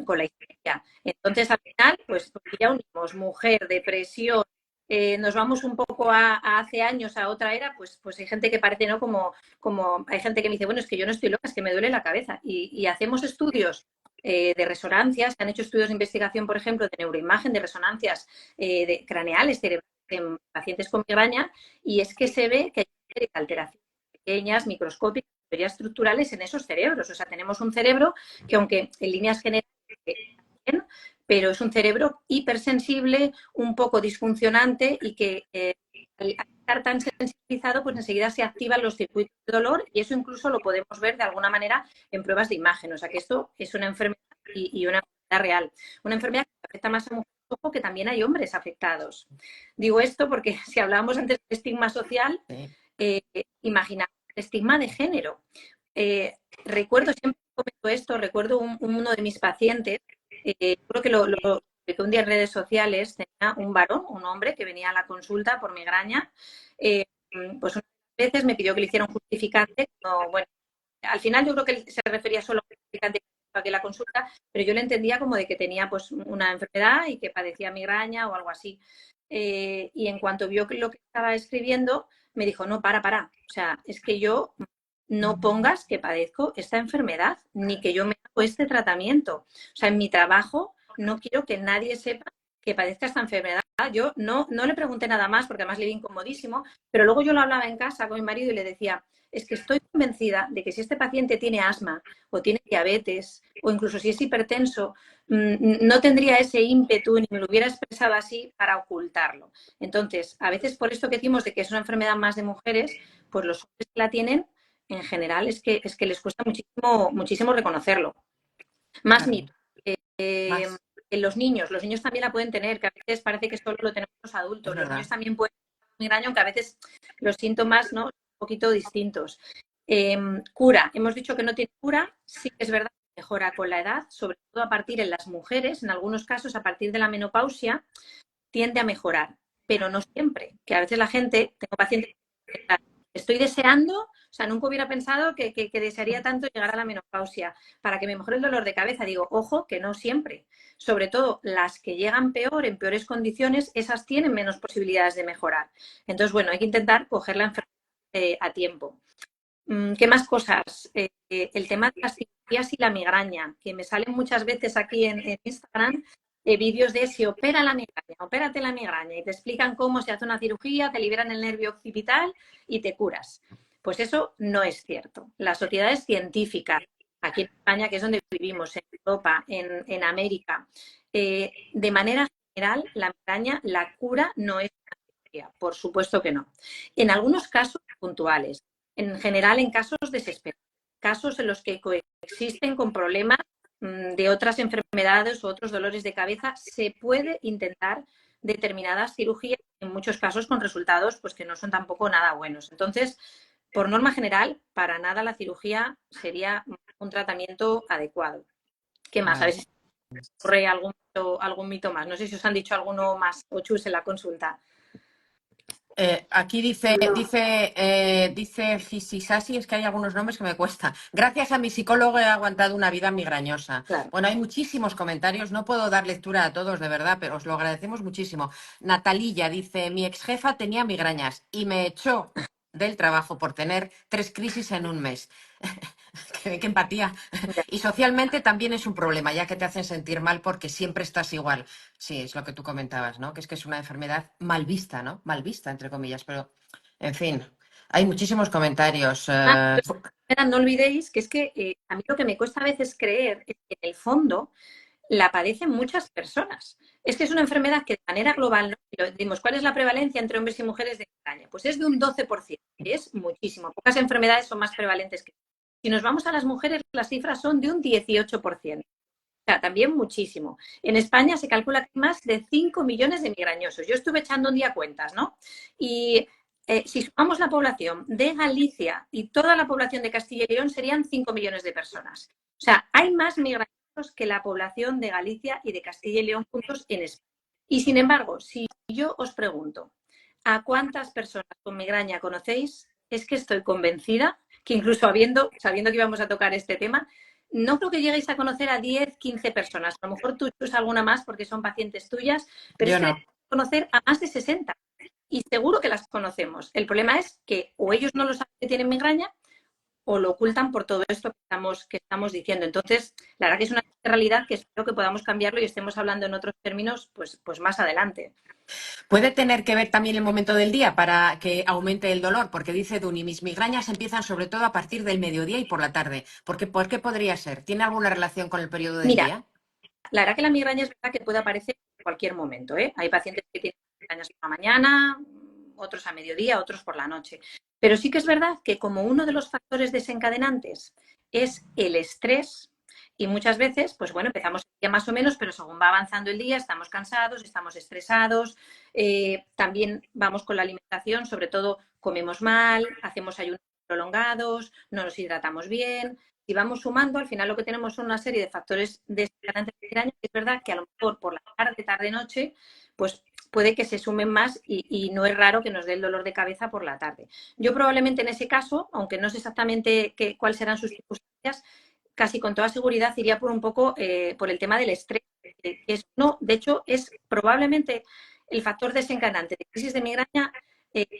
Con la histeria. Entonces, al final, pues ya unimos mujer, depresión, nos vamos un poco a hace años, a otra era, pues hay gente que parece, ¿no? Como hay gente que me dice, bueno, es que yo no estoy loca, es que me duele la cabeza. Y hacemos estudios de resonancias, se han hecho estudios de investigación, por ejemplo, de neuroimagen, de resonancias craneales, cerebrales en pacientes con migraña, y es que se ve que hay alteraciones pequeñas, microscópicas, estructurales en esos cerebros. O sea, tenemos un cerebro que, aunque en líneas generales bien, pero es un cerebro hipersensible, un poco disfuncionante y que al estar tan sensibilizado, pues enseguida se activan los circuitos de dolor y eso incluso lo podemos ver de alguna manera en pruebas de imagen. O sea que esto es una enfermedad y una enfermedad real. Una enfermedad que afecta más a mujeres, ojo, que también hay hombres afectados. Digo esto porque si hablábamos antes del estigma social, imaginad el estigma de género. Recuerdo, siempre comento esto, recuerdo uno de mis pacientes, creo que lo publiqué un día en redes sociales, tenía un varón, un hombre que venía a la consulta por migraña, pues unas veces me pidió que le hiciera un justificante, no, bueno, al final yo creo que él se refería solo a un justificante de la consulta, pero yo le entendía como de que tenía pues una enfermedad y que padecía migraña o algo así. Y en cuanto vio lo que estaba escribiendo, me dijo, no, para, o sea, es que yo no pongas que padezco esta enfermedad, ni que yo me hago este tratamiento. O sea, en mi trabajo no quiero que nadie sepa que padezca esta enfermedad. Yo no le pregunté nada más porque además le vi incomodísimo, pero luego yo lo hablaba en casa con mi marido y le decía, es que estoy convencida de que si este paciente tiene asma o tiene diabetes o incluso si es hipertenso, no tendría ese ímpetu ni me lo hubiera expresado así para ocultarlo. Entonces, a veces por esto que decimos de que es una enfermedad más de mujeres, pues los hombres que la tienen, en general, es que les cuesta muchísimo, muchísimo reconocerlo. Más Claro, mito. más, En los niños también la pueden tener, que a veces parece que solo lo tenemos los es adultos. Los niños verdad. también pueden tener migraña, aunque a veces los síntomas, ¿no?, son un poquito distintos. Cura. Hemos dicho que no tiene cura. Sí que es verdad que mejora con la edad, sobre todo a partir en las mujeres, en algunos casos a partir de la menopausia, tiende a mejorar, pero no siempre. Que a veces la gente, tengo pacientes que estoy deseando, o sea, nunca hubiera pensado que desearía tanto llegar a la menopausia para que me mejore el dolor de cabeza. Digo, ojo, que no siempre. Sobre todo las que llegan peor, en peores condiciones, esas tienen menos posibilidades de mejorar. Entonces, bueno, hay que intentar coger la enfermedad a tiempo. ¿Qué más cosas? El tema de las cirugías y la migraña, que me salen muchas veces aquí en Instagram, vídeos de si opera la migraña, opérate la migraña, y te explican cómo se hace una cirugía, te liberan el nervio occipital y te curas. Pues eso no es cierto. Las sociedades científicas, aquí en España, que es donde vivimos, en Europa, en América, de manera general, la migraña, la cura no es una cirugía, por supuesto que no. En algunos casos puntuales, en general en casos desesperados, casos en los que coexisten con problemas de otras enfermedades o otros dolores de cabeza, se puede intentar determinadas cirugías, en muchos casos con resultados pues que no son tampoco nada buenos. Entonces, por norma general, para nada la cirugía sería un tratamiento adecuado. ¿Qué más? A ver Vale. si se ocurre algún mito más. No sé si os han dicho alguno más, o Chus, en la consulta. Aquí dice Fisisasi, es que hay algunos nombres que me cuesta. Gracias a mi psicólogo he aguantado una vida migrañosa. Claro. Bueno, hay muchísimos comentarios, no puedo dar lectura a todos, de verdad, pero os lo agradecemos muchísimo. Natalilla dice, mi ex jefa tenía migrañas y me echó del trabajo por tener 3 crisis en un mes. Qué empatía. Y socialmente también es un problema, ya que te hacen sentir mal porque siempre estás igual. Sí, es lo que tú comentabas, ¿no? Que es una enfermedad mal vista, ¿no? Mal vista, entre comillas, pero, en fin, hay muchísimos comentarios. No olvidéis que es que a mí lo que me cuesta a veces creer es que en el fondo la padecen muchas personas. Es que es una enfermedad que de manera global, ¿no? Si lo decimos, ¿cuál es la prevalencia entre hombres y mujeres de migraña? Pues es de un 12%, que es muchísimo. Pocas enfermedades son más prevalentes que. Si nos vamos a las mujeres, las cifras son de un 18%. O sea, también muchísimo. En España se calcula que hay más de 5 millones de migrañosos. Yo estuve echando un día cuentas, ¿no? Y si sumamos la población de Galicia y toda la población de Castilla y León, serían 5 millones de personas. O sea, hay más migrañosos que la población de Galicia y de Castilla y León juntos en España. Y sin embargo, si yo os pregunto, ¿a cuántas personas con migraña conocéis? Es que estoy convencida que incluso sabiendo que íbamos a tocar este tema, no creo que lleguéis a conocer a 10, 15 personas. A lo mejor tú usas alguna más porque son pacientes tuyas, pero Yo es que no. debes conocer a más de 60. Y seguro que las conocemos. El problema es que o ellos no lo saben que tienen migraña o lo ocultan por todo esto que estamos diciendo. Entonces, la verdad que es una realidad que espero que podamos cambiarlo y estemos hablando en otros términos pues más adelante. Puede tener que ver también el momento del día para que aumente el dolor, porque dice Duni, mis migrañas empiezan sobre todo a partir del mediodía y por la tarde. ¿Por qué podría ser? ¿Tiene alguna relación con el periodo del Mira, día? la verdad que la migraña es verdad que puede aparecer en cualquier momento, ¿eh? Hay pacientes que tienen migrañas por la mañana, otros a mediodía, otros por la noche. Pero sí que es verdad que como uno de los factores desencadenantes es el estrés, y muchas veces, pues bueno, empezamos el día más o menos, pero según va avanzando el día, estamos cansados, estamos estresados, también vamos con la alimentación, sobre todo comemos mal, hacemos ayunos prolongados, no nos hidratamos bien. Si vamos sumando, al final lo que tenemos son una serie de factores desencadenantes de migraña, que es verdad que a lo mejor por la tarde, noche, pues puede que se sumen más y no es raro que nos dé el dolor de cabeza por la tarde. Yo probablemente en ese caso, aunque no sé exactamente cuáles serán sus circunstancias, casi con toda seguridad iría por un poco por el tema del estrés. De hecho, es probablemente el factor desencadenante de crisis de migraña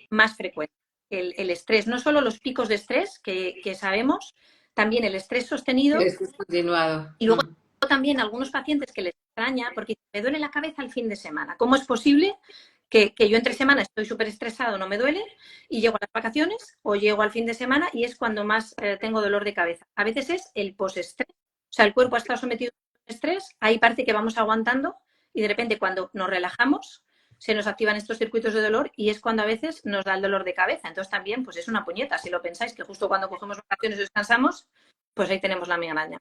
más frecuente. el estrés, no solo los picos de estrés que sabemos, también el estrés sostenido. El estrés continuado. Y luego también algunos pacientes que les extraña, porque me duele la cabeza el fin de semana. ¿Cómo es posible que yo entre semana estoy súper estresado, no me duele, y llego a las vacaciones o llego al fin de semana y es cuando más tengo dolor de cabeza? A veces es el postestrés. O sea, el cuerpo ha estado sometido a estrés, ahí parece que vamos aguantando y de repente cuando nos relajamos se nos activan estos circuitos de dolor y es cuando a veces nos da el dolor de cabeza. Entonces también pues es una puñeta, si lo pensáis, que justo cuando cogemos vacaciones y descansamos, pues ahí tenemos la migraña.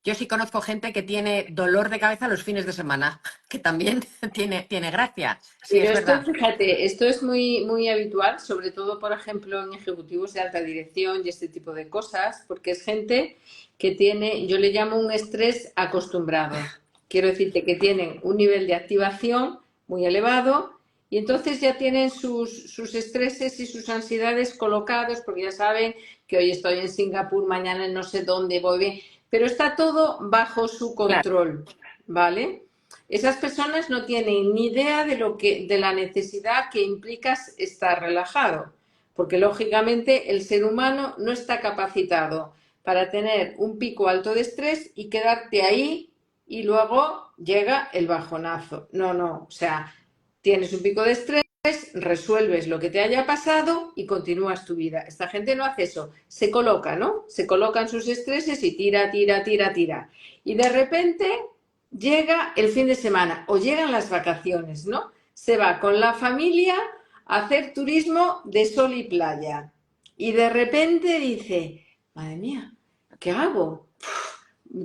Yo sí conozco gente que tiene dolor de cabeza los fines de semana, que también tiene gracia. Sí, Pero es esto, verdad. fíjate, esto es muy, muy habitual, sobre todo, por ejemplo, en ejecutivos de alta dirección y este tipo de cosas, porque es gente que tiene, yo le llamo un estrés acostumbrado. Quiero decirte que tienen un nivel de activación muy elevado y entonces ya tienen sus estreses y sus ansiedades colocados, porque ya saben que hoy estoy en Singapur, mañana en no sé dónde voy bien, pero está todo bajo su Claro. control, ¿vale? Esas personas no tienen ni idea de la necesidad que implica estar relajado, porque lógicamente el ser humano no está capacitado para tener un pico alto de estrés y quedarte ahí y luego llega el bajonazo. No, no, o sea, tienes un pico de estrés, resuelves lo que te haya pasado y continúas tu vida. Esta gente no hace eso, se coloca, ¿no? Se colocan sus estreses y tira, tira, tira, tira. Y de repente llega el fin de semana o llegan las vacaciones, ¿no? Se va con la familia a hacer turismo de sol y playa. Y de repente dice, madre mía, ¿qué hago?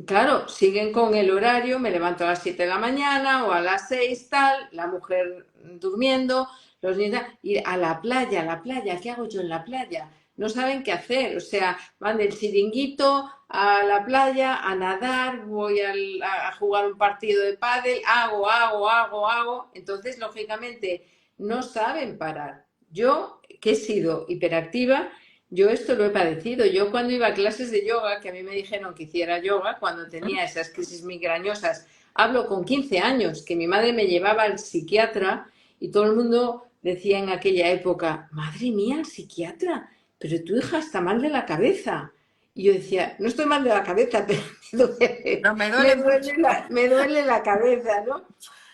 Claro, siguen con el horario, me levanto a las 7 de la mañana o a las 6 tal, la mujer durmiendo, los niños, ir a la playa, ¿qué hago yo en la playa? No saben qué hacer, o sea, van del chiringuito a la playa, a nadar, voy a jugar un partido de pádel, hago, entonces lógicamente no saben parar. Yo, que he sido hiperactiva, yo esto lo he padecido. Yo cuando iba a clases de yoga, que a mí me dijeron que hiciera yoga, cuando tenía esas crisis migrañosas, hablo con 15 años, que mi madre me llevaba al psiquiatra y todo el mundo decía en aquella época, madre mía, el psiquiatra, pero tu hija está mal de la cabeza. Y yo decía, no estoy mal de la cabeza, pero No, me duele mucho. me duele la cabeza, ¿no?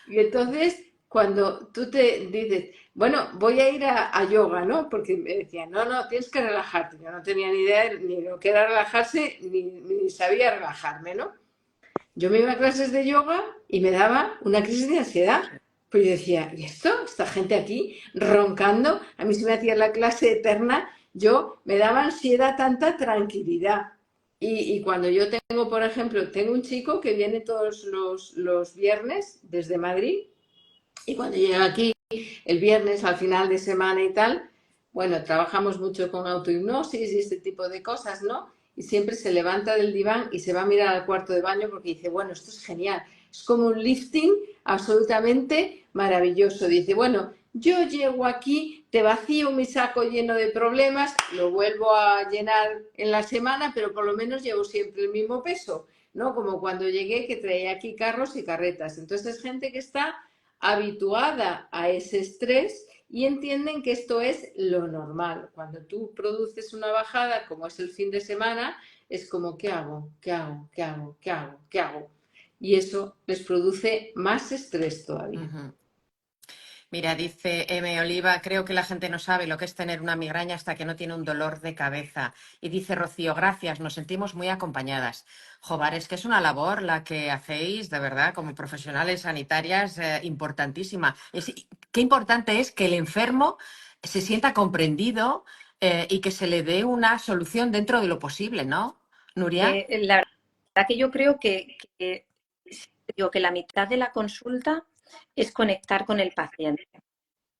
Y entonces, cuando tú te dices, bueno, voy a ir a yoga, ¿no? Porque me decían, no, no, tienes que relajarte. Yo no tenía ni idea ni lo que era relajarse, ni sabía relajarme, ¿no? Yo me iba a clases de yoga y me daba una crisis de ansiedad. Pues yo decía, ¿y esto? Esta gente aquí roncando, a mí se me hacía la clase eterna, yo me daba ansiedad tanta tranquilidad. Y cuando yo tengo, por ejemplo, tengo un chico que viene todos los viernes desde Madrid y cuando llega aquí el viernes al final de semana y tal, bueno, trabajamos mucho con autohipnosis y este tipo de cosas, ¿no? Y siempre se levanta del diván y se va a mirar al cuarto de baño porque dice, bueno, esto es genial, es como un lifting absolutamente maravilloso. Dice, bueno, yo llego aquí, te vacío mi saco lleno de problemas, lo vuelvo a llenar en la semana, pero por lo menos llevo siempre el mismo peso, ¿no? Como cuando llegué que traía aquí carros y carretas. Entonces es gente que está habituada a ese estrés y entienden que esto es lo normal. Cuando tú produces una bajada, como es el fin de semana, es como, ¿qué hago? ¿Qué hago? ¿Qué hago? ¿Qué hago? ¿Qué hago? Y eso les produce más estrés todavía. Ujú. Mira, dice M. Oliva, creo que la gente no sabe lo que es tener una migraña hasta que no tiene un dolor de cabeza. Y dice Rocío, gracias, nos sentimos muy acompañadas. Jobar, es que es una labor la que hacéis, de verdad, como profesionales sanitarias, importantísima. Qué importante es que el enfermo se sienta comprendido y que se le dé una solución dentro de lo posible, ¿no? Nuria. La verdad que yo creo digo que la mitad de la consulta es conectar con el paciente.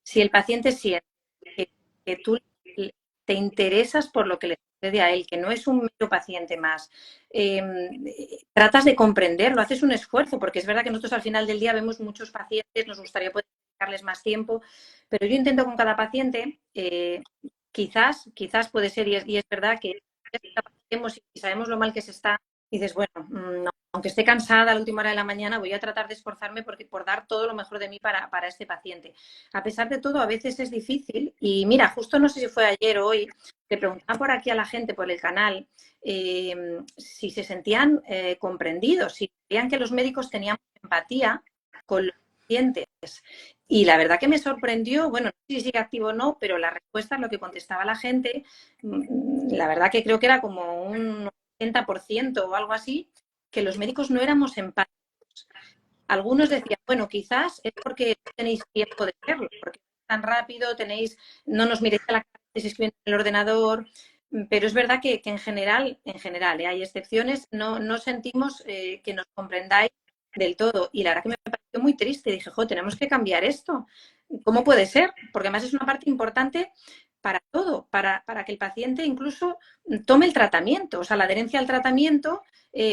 Si el paciente siente que tú te interesas por lo que le sucede a él, que no es un mero paciente más, tratas de comprenderlo, haces un esfuerzo, porque es verdad que nosotros al final del día vemos muchos pacientes, nos gustaría poder dedicarles más tiempo, pero yo intento con cada paciente, quizás puede ser, y es verdad que y sabemos lo mal que se está, Y dices, bueno, no, aunque esté cansada a la última hora de la mañana, voy a tratar de esforzarme por dar todo lo mejor de mí para este paciente. A pesar de todo, a veces es difícil. Y mira, justo no sé si fue ayer o hoy, le preguntaba por aquí a la gente, por el canal, si se sentían comprendidos, si creían que los médicos tenían empatía con los pacientes. Y la verdad que me sorprendió, bueno, no sé si sigue activo o no, pero la respuesta, lo que contestaba la gente, la verdad que creo que era como un 80% o algo así, que los médicos no éramos empáticos. Algunos decían, bueno, quizás es porque no tenéis tiempo de hacerlo, porque es tan rápido, no nos miréis a la cara, estáis escribiendo en el ordenador, pero es verdad que en general, hay excepciones, no sentimos que nos comprendáis del todo. Y la verdad que me pareció muy triste. Dije, jo, tenemos que cambiar esto. ¿Cómo puede ser? Porque además es una parte importante para todo, para que el paciente incluso tome el tratamiento. O sea, la adherencia al tratamiento,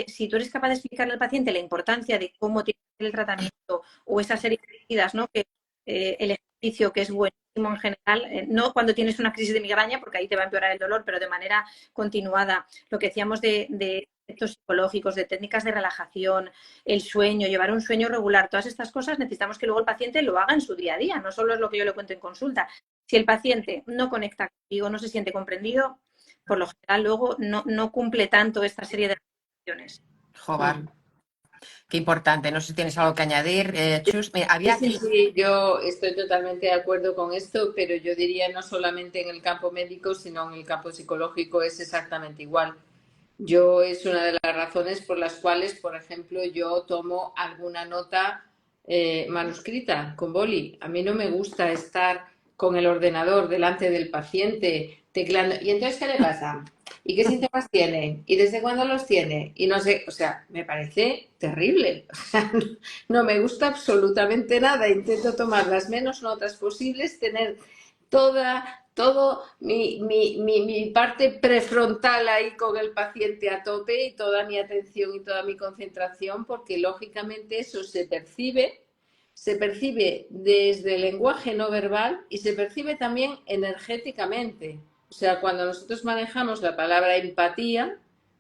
si tú eres capaz de explicarle al paciente la importancia de cómo tiene que ser el tratamiento o esa serie de medidas, ¿no? Que el ejercicio, que es buenísimo en general, no cuando tienes una crisis de migraña, porque ahí te va a empeorar el dolor, pero de manera continuada. Lo que decíamos de efectos psicológicos, de técnicas de relajación, el sueño, llevar un sueño regular, todas estas cosas necesitamos que luego el paciente lo haga en su día a día, no solo es lo que yo le cuento en consulta. Si el paciente no conecta contigo, no se siente comprendido, por lo general luego no cumple tanto esta serie de acciones. Jobar, qué importante. No sé si tienes algo que añadir, Chus. Mira, había Sí, aquí... sí, yo estoy totalmente de acuerdo con esto, pero yo diría no solamente en el campo médico, sino en el campo psicológico es exactamente igual. Yo es una de las razones por las cuales, por ejemplo, yo tomo alguna nota manuscrita con boli. A mí no me gusta estar con el ordenador delante del paciente teclando. ¿Y entonces qué le pasa? ¿Y qué síntomas tiene? ¿Y desde cuándo los tiene? Y no sé, o sea, me parece terrible. O sea, no me gusta absolutamente nada. Intento tomar las menos notas posibles, tener todo mi parte prefrontal ahí con el paciente a tope y toda mi atención y toda mi concentración, porque lógicamente eso se percibe desde el lenguaje no verbal y se percibe también energéticamente. O sea, cuando nosotros manejamos la palabra empatía,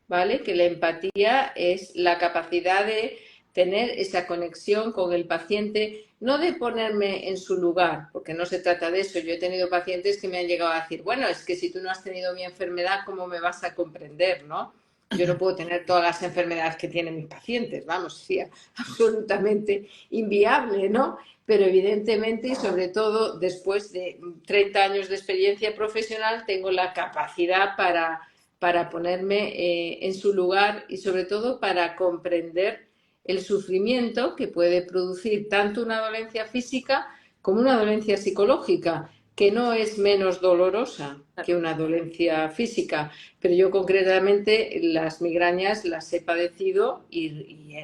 ¿vale? Que la empatía es la capacidad de tener esa conexión con el paciente, no de ponerme en su lugar, porque no se trata de eso. Yo he tenido pacientes que me han llegado a decir, bueno, es que si tú no has tenido mi enfermedad, ¿cómo me vas a comprender, no? Yo no puedo tener todas las enfermedades que tienen mis pacientes, vamos, sí, absolutamente inviable, ¿no? Pero evidentemente y sobre todo después de 30 años de experiencia profesional tengo la capacidad para ponerme en su lugar y sobre todo para comprender el sufrimiento que puede producir tanto una dolencia física como una dolencia psicológica, que no es menos dolorosa que una dolencia física. Pero yo concretamente las migrañas las he padecido y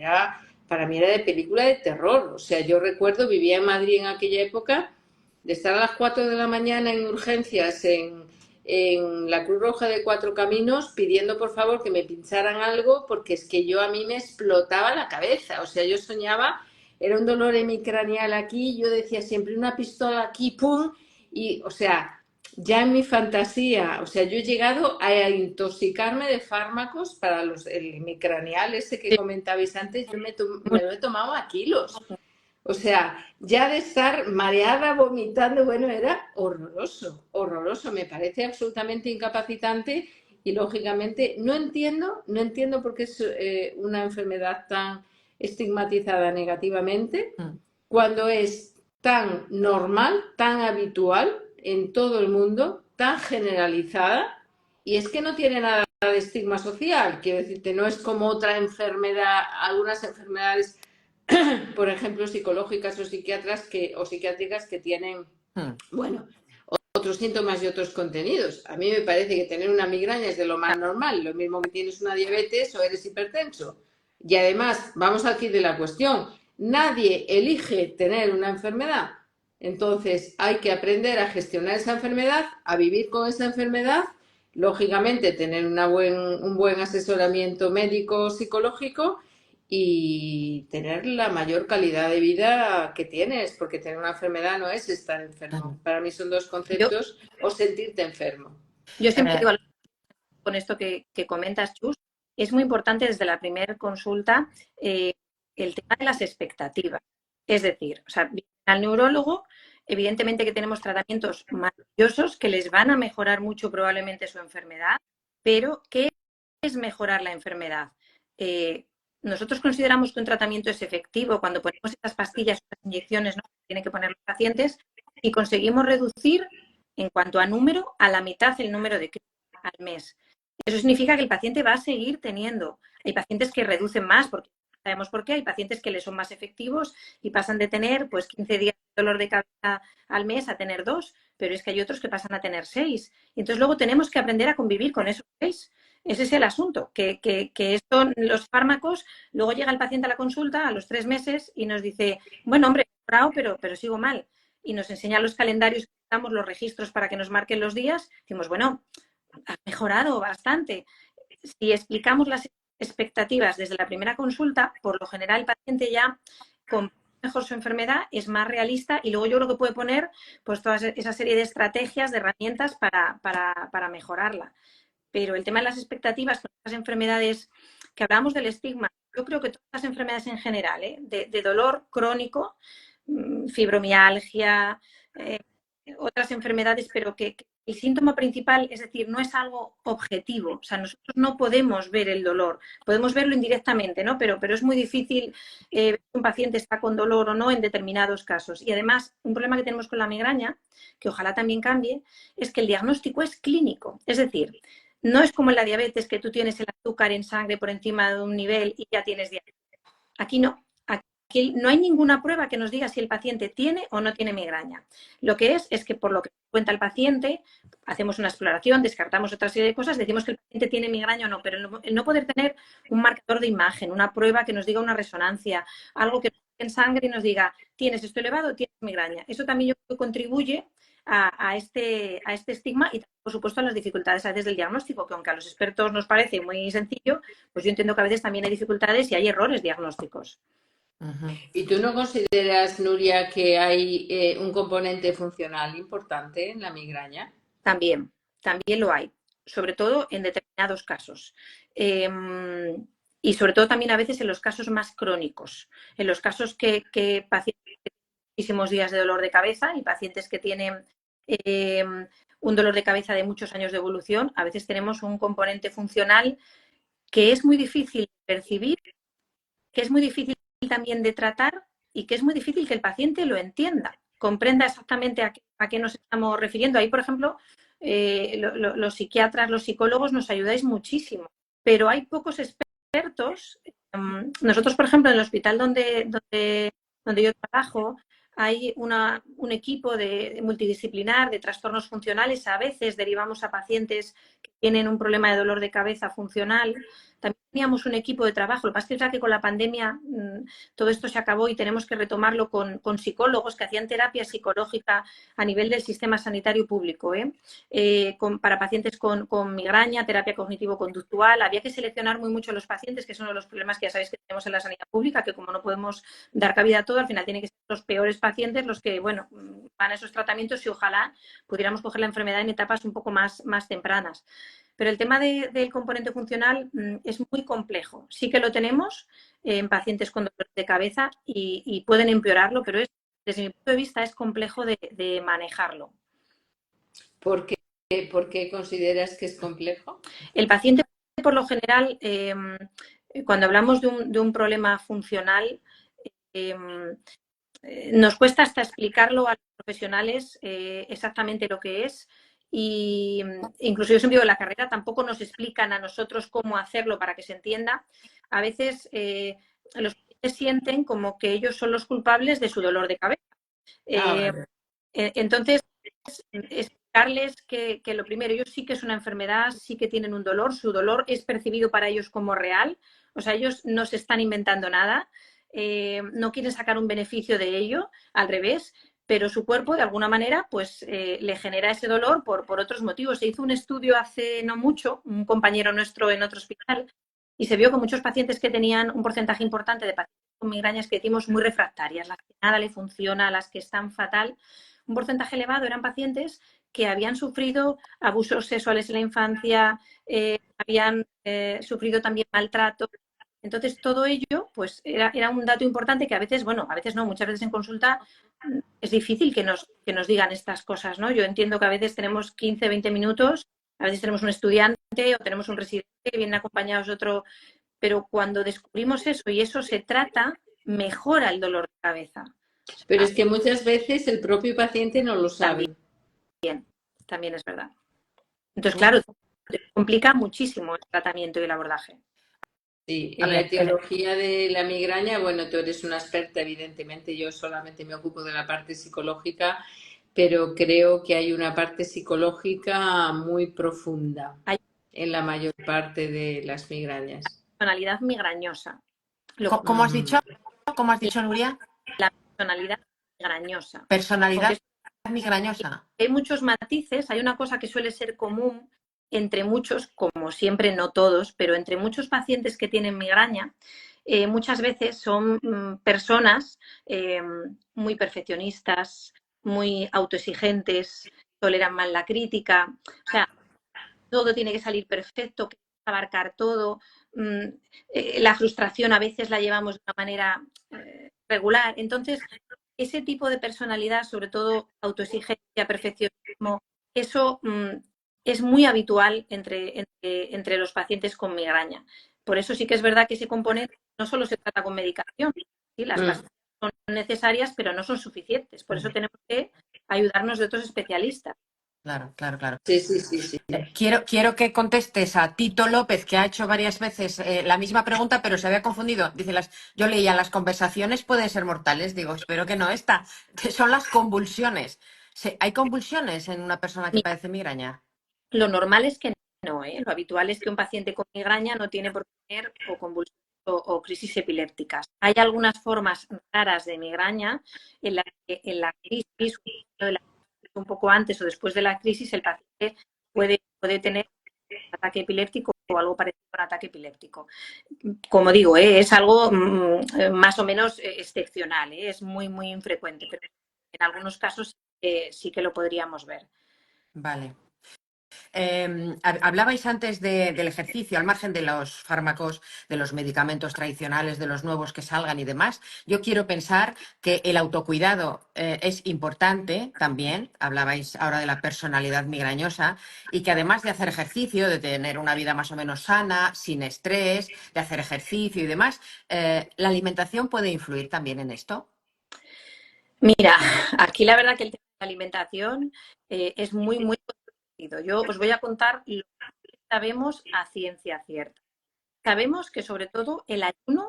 para mí era de película de terror. O sea, yo recuerdo, vivía en Madrid en aquella época, de estar a las 4 de la mañana en urgencias en la Cruz Roja de Cuatro Caminos pidiendo por favor que me pincharan algo porque es que a mí me explotaba la cabeza, o sea, yo soñaba, era un dolor hemicranial aquí, yo decía siempre una pistola aquí, pum, y o sea, ya en mi fantasía, o sea, yo he llegado a intoxicarme de fármacos para el hemicranial ese que comentabais antes, yo me lo he tomado a kilos. O sea, ya de estar mareada, vomitando, bueno, era horroroso, horroroso. Me parece absolutamente incapacitante y lógicamente no entiendo por qué es una enfermedad tan estigmatizada negativamente cuando es tan normal, tan habitual en todo el mundo, tan generalizada y es que no tiene nada de estigma social. Quiero decirte, no es como otra enfermedad, algunas enfermedades por ejemplo, psicológicas o psiquiátricas que tienen, bueno, otros síntomas y otros contenidos. A mí me parece que tener una migraña es de lo más normal, lo mismo que tienes una diabetes o eres hipertenso. Y además, vamos aquí de la cuestión, nadie elige tener una enfermedad. Entonces, hay que aprender a gestionar esa enfermedad, a vivir con esa enfermedad, lógicamente tener un buen asesoramiento médico psicológico y tener la mayor calidad de vida que tienes, porque tener una enfermedad no es estar enfermo. Para mí son dos conceptos, o sentirte enfermo. Yo siempre digo con esto que comentas, Chus, es muy importante desde la primera consulta el tema de las expectativas. Es decir, o sea, al neurólogo, evidentemente que tenemos tratamientos maravillosos que les van a mejorar mucho probablemente su enfermedad, pero ¿qué es mejorar la enfermedad? Nosotros consideramos que un tratamiento es efectivo cuando ponemos estas pastillas, estas inyecciones, ¿no?, que tienen que poner los pacientes, y conseguimos reducir en cuanto a número a la mitad el número de crisis al mes. Eso significa que el paciente va a seguir teniendo. Hay pacientes que reducen más, porque sabemos por qué. Hay pacientes que les son más efectivos y pasan de tener pues 15 días de dolor de cabeza al mes a tener 2, pero es que hay otros que pasan a tener 6. Y entonces luego tenemos que aprender a convivir con esos 6. Ese es el asunto, que esto, los fármacos, luego llega el paciente a la consulta a los 3 meses y nos dice, bueno, hombre, he mejorado, pero sigo mal. Y nos enseña los calendarios, los registros para que nos marquen los días. Decimos, bueno, has mejorado bastante. Si explicamos las expectativas desde la primera consulta, por lo general el paciente ya comprende mejor su enfermedad, es más realista, y luego yo creo que puede poner pues toda esa serie de estrategias, de herramientas para mejorarla. Pero el tema de las expectativas con estas enfermedades, que hablamos del estigma, yo creo que todas las enfermedades en general, de dolor crónico, fibromialgia, otras enfermedades, pero que el síntoma principal, es decir, no es algo objetivo. O sea, nosotros no podemos ver el dolor, podemos verlo indirectamente, ¿no? Pero es muy difícil ver si un paciente está con dolor o no en determinados casos. Y además, un problema que tenemos con la migraña, que ojalá también cambie, es que el diagnóstico es clínico. Es decir, no es como en la diabetes, que tú tienes el azúcar en sangre por encima de un nivel y ya tienes diabetes. Aquí no. Aquí no hay ninguna prueba que nos diga si el paciente tiene o no tiene migraña. Lo que es que por lo que cuenta el paciente, hacemos una exploración, descartamos otra serie de cosas, decimos que el paciente tiene migraña o no, pero el no poder tener un marcador de imagen, una prueba que nos diga una resonancia, algo que nos en sangre y nos diga, tienes esto elevado, tienes migraña. Eso también yo creo que contribuye a este estigma y, por supuesto, a las dificultades a veces del diagnóstico, que aunque a los expertos nos parece muy sencillo, pues yo entiendo que a veces también hay dificultades y hay errores diagnósticos. ¿Y tú no consideras, Nuria, que hay un componente funcional importante en la migraña? También lo hay, sobre todo en determinados casos. Y sobre todo también a veces en los casos más crónicos, en los casos que pacientes tienen muchísimos días de dolor de cabeza y pacientes que tienen un dolor de cabeza de muchos años de evolución, a veces tenemos un componente funcional que es muy difícil de percibir, que es muy difícil también de tratar y que es muy difícil que el paciente lo entienda, comprenda exactamente a qué nos estamos refiriendo. Ahí, por ejemplo, los psiquiatras, los psicólogos nos ayudáis muchísimo, pero hay pocos expertos. Nosotros, por ejemplo, en el hospital donde yo trabajo, hay un equipo multidisciplinar de trastornos funcionales. A veces derivamos a pacientes que tienen un problema de dolor de cabeza funcional. También teníamos un equipo de trabajo. Lo que pasa es que con la pandemia todo esto se acabó y tenemos que retomarlo con psicólogos que hacían terapia psicológica a nivel del sistema sanitario público, para pacientes con migraña, terapia cognitivo-conductual. Había que seleccionar muy mucho los pacientes, que es uno de los problemas que ya sabéis que tenemos en la sanidad pública, que como no podemos dar cabida a todo, al final tienen que ser los peores pacientes los que, bueno, van a esos tratamientos, y ojalá pudiéramos coger la enfermedad en etapas un poco más tempranas. Pero el tema del componente funcional es muy complejo. Sí que lo tenemos en pacientes con dolor de cabeza y pueden empeorarlo, pero desde mi punto de vista es complejo de manejarlo. ¿Por qué consideras que es complejo? El paciente, por lo general, cuando hablamos de un problema funcional, nos cuesta hasta explicarlo a los profesionales exactamente lo que es. Y incluso yo siempre digo, en la carrera tampoco nos explican a nosotros cómo hacerlo para que se entienda. A veces los pacientes sienten como que ellos son los culpables de su dolor de cabeza. Vale. Entonces, explicarles que lo primero, ellos sí que es una enfermedad, sí que tienen un dolor, su dolor es percibido para ellos como real, o sea, ellos no se están inventando nada, no quieren sacar un beneficio de ello, al revés, pero su cuerpo de alguna manera pues le genera ese dolor por otros motivos. Se hizo un estudio hace no mucho, un compañero nuestro en otro hospital, y se vio que muchos pacientes que tenían un porcentaje importante de pacientes con migrañas que decimos muy refractarias, las que nada le funciona, las que están fatal, un porcentaje elevado eran pacientes que habían sufrido abusos sexuales en la infancia, habían sufrido también maltrato. Entonces, todo ello, pues, era un dato importante que a veces, bueno, a veces no, muchas veces en consulta es difícil que nos digan estas cosas, ¿no? Yo entiendo que a veces tenemos 15, 20 minutos, a veces tenemos un estudiante o tenemos un residente que viene acompañados de otro, pero cuando descubrimos eso y eso se trata, mejora el dolor de cabeza. Pero es que muchas veces el propio paciente no lo sabe. También es verdad. Entonces, claro, complica muchísimo el tratamiento y el abordaje. Sí, A en la ver, etiología de la migraña, bueno, tú eres una experta, evidentemente, yo solamente me ocupo de la parte psicológica, pero creo que hay una parte psicológica muy profunda Hay en la mayor parte de las migrañas. personalidad migrañosa. ¿Cómo has dicho? ¿Cómo has dicho, Nuria? La personalidad migrañosa. Personalidad Porque migrañosa. hay muchos matices, hay una cosa que suele ser común entre muchos, como siempre no todos, pero entre muchos pacientes que tienen migraña, muchas veces son personas muy perfeccionistas, muy autoexigentes, toleran mal la crítica, o sea, todo tiene que salir perfecto, que abarcar todo. La frustración a veces la llevamos de una manera regular. Entonces, ese tipo de personalidad, sobre todo autoexigencia, perfeccionismo, eso es muy habitual entre los pacientes con migraña. Por eso sí que es verdad que ese componente no solo se trata con medicación, ¿sí? Las pastillas son necesarias, pero no son suficientes. Por eso tenemos que ayudarnos de otros especialistas. Claro, claro, claro. Sí. Quiero que contestes a Tito López, que ha hecho varias veces la misma pregunta, pero se había confundido. Dice, yo leía, las conversaciones pueden ser mortales. Digo, espero que no. Son las convulsiones. ¿Hay convulsiones en una persona que padece migraña? Lo normal es que no, ¿eh? Lo habitual es que un paciente con migraña no tiene por qué tener o convulsiones o crisis epilépticas. Hay algunas formas raras de migraña en la que en la crisis, un poco antes o después de la crisis, el paciente puede tener un ataque epiléptico o algo parecido a un ataque epiléptico. Como digo, es algo más o menos excepcional, es muy, muy infrecuente, pero en algunos casos sí que lo podríamos ver. Vale. Hablabais antes del ejercicio, al margen de los fármacos, de los medicamentos tradicionales, de los nuevos que salgan y demás. Yo quiero pensar que el autocuidado es importante también. Hablabais ahora de la personalidad migrañosa y que además de hacer ejercicio, de tener una vida más o menos sana, sin estrés, de hacer ejercicio y demás, ¿la alimentación puede influir también en esto? Mira, aquí la verdad que el tema de la alimentación es muy, muy conocido. Yo os voy a contar lo que sabemos a ciencia cierta. Sabemos que sobre todo el ayuno,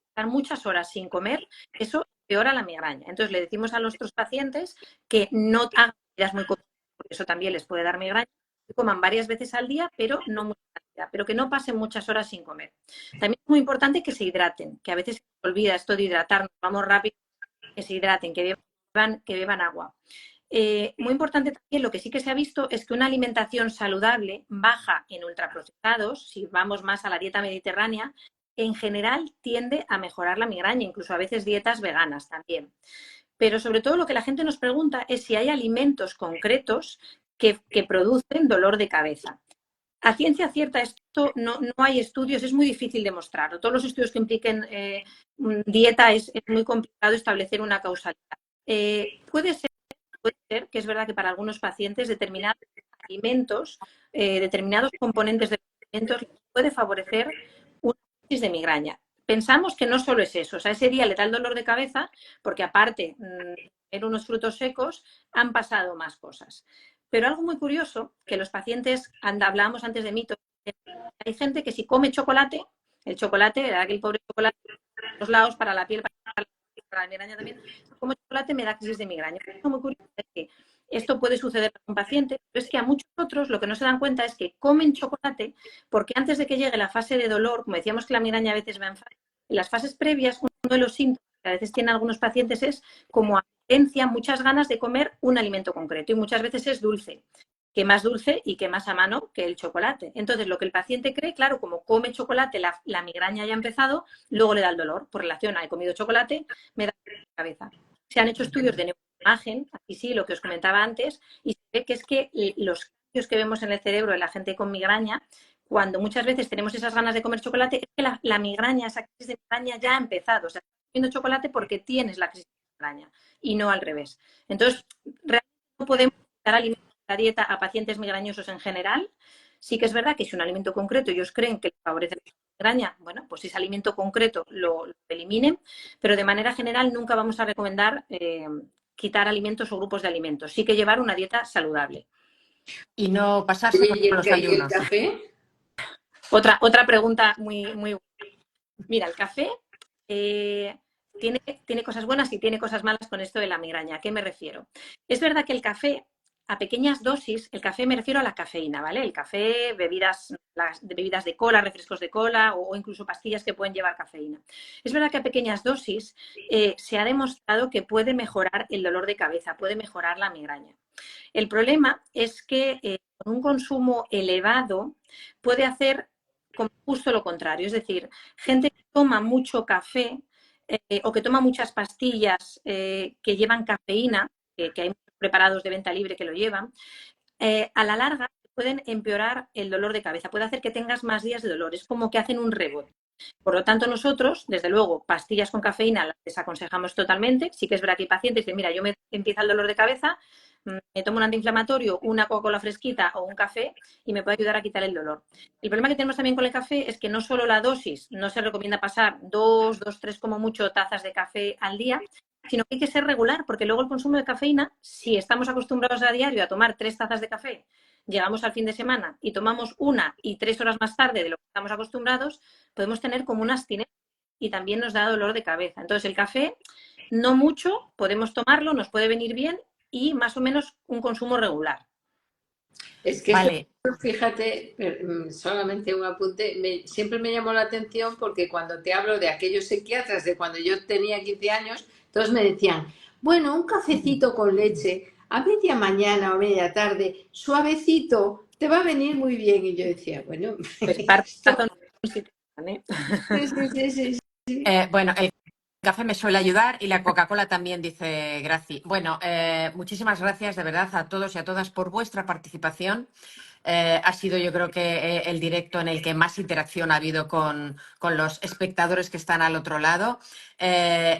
estar muchas horas sin comer, eso empeora la migraña. Entonces le decimos a nuestros pacientes que no hagan comidas muy cortas, porque eso también les puede dar migraña, que coman varias veces al día, pero no muchas cantidad, pero que no pasen muchas horas sin comer. También es muy importante que se hidraten, que a veces se olvida esto de hidratarnos, vamos rápido, que se hidraten, que beban agua. Muy importante también, lo que sí que se ha visto es que una alimentación saludable, baja en ultraprocesados, si vamos más a la dieta mediterránea, en general tiende a mejorar la migraña, incluso a veces dietas veganas también. Pero sobre todo lo que la gente nos pregunta es si hay alimentos concretos que producen dolor de cabeza. A ciencia cierta esto no hay estudios, es muy difícil demostrarlo. Todos los estudios que impliquen dieta es muy complicado establecer una causalidad. Puede ser que es verdad que para algunos pacientes determinados alimentos, determinados componentes de los alimentos les puede favorecer una crisis de migraña. Pensamos que no solo es eso, o sea, ese día le da el dolor de cabeza porque aparte de tener unos frutos secos han pasado más cosas. Pero algo muy curioso, que los pacientes, hablábamos antes de mitos, hay gente que si come chocolate, el chocolate, aquel pobre chocolate, los lados para la piel, para la migraña también, si como chocolate me da crisis de migraña. Lo muy curioso es que esto puede suceder a un paciente, pero es que a muchos otros lo que no se dan cuenta es que comen chocolate porque antes de que llegue la fase de dolor, como decíamos que la migraña a veces va en las fases previas, uno de los síntomas que a veces tienen algunos pacientes es como apetencia, muchas ganas de comer un alimento concreto y muchas veces es dulce. Que más dulce y que más a mano que el chocolate. Entonces, lo que el paciente cree, claro, como come chocolate, la migraña ya ha empezado, luego le da el dolor. Por relación a he comido chocolate, me da la cabeza. Se han hecho estudios de imagen, aquí sí, lo que os comentaba antes, y se ve que es que los cambios que vemos en el cerebro de la gente con migraña, cuando muchas veces tenemos esas ganas de comer chocolate, es que la migraña, esa crisis de migraña ya ha empezado. O sea, estás comiendo chocolate porque tienes la crisis de migraña y no al revés. Entonces, realmente no podemos dar alimentos a la dieta a pacientes migrañosos en general. Sí que es verdad que si un alimento concreto ellos creen que les favorece la migraña, bueno, pues ese alimento concreto lo eliminen, pero de manera general nunca vamos a recomendar quitar alimentos o grupos de alimentos. Sí que llevar una dieta saludable. Y no pasarse con los ¿Y el ayunos. café? Otra pregunta muy buena. Mira, el café tiene cosas buenas y tiene cosas malas con esto de la migraña. ¿A qué me refiero? Es verdad que el café, a pequeñas dosis, el café me refiero a la cafeína, ¿vale? El café, bebidas de cola, refrescos de cola o incluso pastillas que pueden llevar cafeína. Es verdad que a pequeñas dosis se ha demostrado que puede mejorar el dolor de cabeza, puede mejorar la migraña. El problema es que con un consumo elevado puede hacer como justo lo contrario. Es decir, gente que toma mucho café o que toma muchas pastillas que llevan cafeína, que hay muchos preparados de venta libre que lo llevan, a la larga pueden empeorar el dolor de cabeza, puede hacer que tengas más días de dolor, es como que hacen un rebote. Por lo tanto, nosotros, desde luego, pastillas con cafeína las desaconsejamos totalmente. Sí que es verdad que hay pacientes que dicen, mira, yo me empieza el dolor de cabeza, me tomo un antiinflamatorio, una Coca-Cola fresquita o un café y me puede ayudar a quitar el dolor. El problema que tenemos también con el café es que no solo la dosis, no se recomienda pasar 2, 3 como mucho tazas de café al día, sino que hay que ser regular, porque luego el consumo de cafeína, si estamos acostumbrados a diario a tomar 3 tazas de café, llegamos al fin de semana y tomamos 1 y 3 horas más tarde de lo que estamos acostumbrados, podemos tener como una abstinencia y también nos da dolor de cabeza. Entonces, el café, no mucho, podemos tomarlo, nos puede venir bien y más o menos un consumo regular. Es que Vale. esto, fíjate, solamente un apunte, siempre me llamó la atención porque cuando te hablo de aquellos psiquiatras de cuando yo tenía 15 años, todos me decían, bueno, un cafecito con leche a media mañana o media tarde, suavecito, te va a venir muy bien. Y yo decía, bueno, Pues esto... Sí. Bueno, el café me suele ayudar y la Coca-Cola también, dice Graci. Bueno, muchísimas gracias de verdad a todos y a todas por vuestra participación. Ha sido, yo creo que el directo en el que más interacción ha habido con los espectadores que están al otro lado.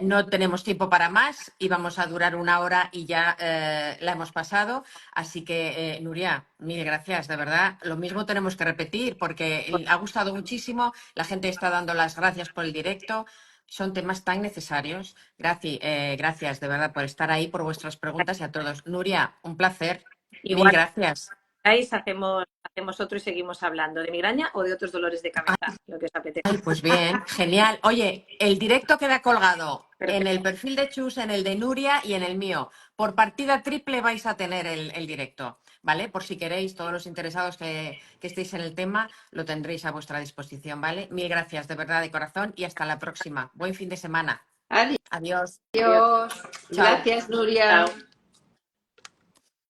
No tenemos tiempo para más, íbamos a durar 1 hora y ya la hemos pasado. Así que, Nuria, mil gracias, de verdad. Lo mismo tenemos que repetir porque ha gustado muchísimo. La gente está dando las gracias por el directo. Son temas tan necesarios. Gracias, de verdad, por estar ahí, por vuestras preguntas y a todos. Nuria, un placer. Mil Igual, gracias. hacemos otro y seguimos hablando de migraña o de otros dolores de cabeza, lo que os apetezca. Ay, pues bien, genial. Oye, el directo queda colgado en Perfecto. el perfil de Chus, en el de Nuria y en el mío. Por partida triple vais a tener el directo, ¿vale? Por si queréis, todos los interesados que estéis en el tema, lo tendréis a vuestra disposición, ¿vale? Mil gracias, de verdad, de corazón, y hasta la próxima. Buen fin de semana. Adiós. Adiós. Adiós. Chao. Gracias, Nuria. Chao.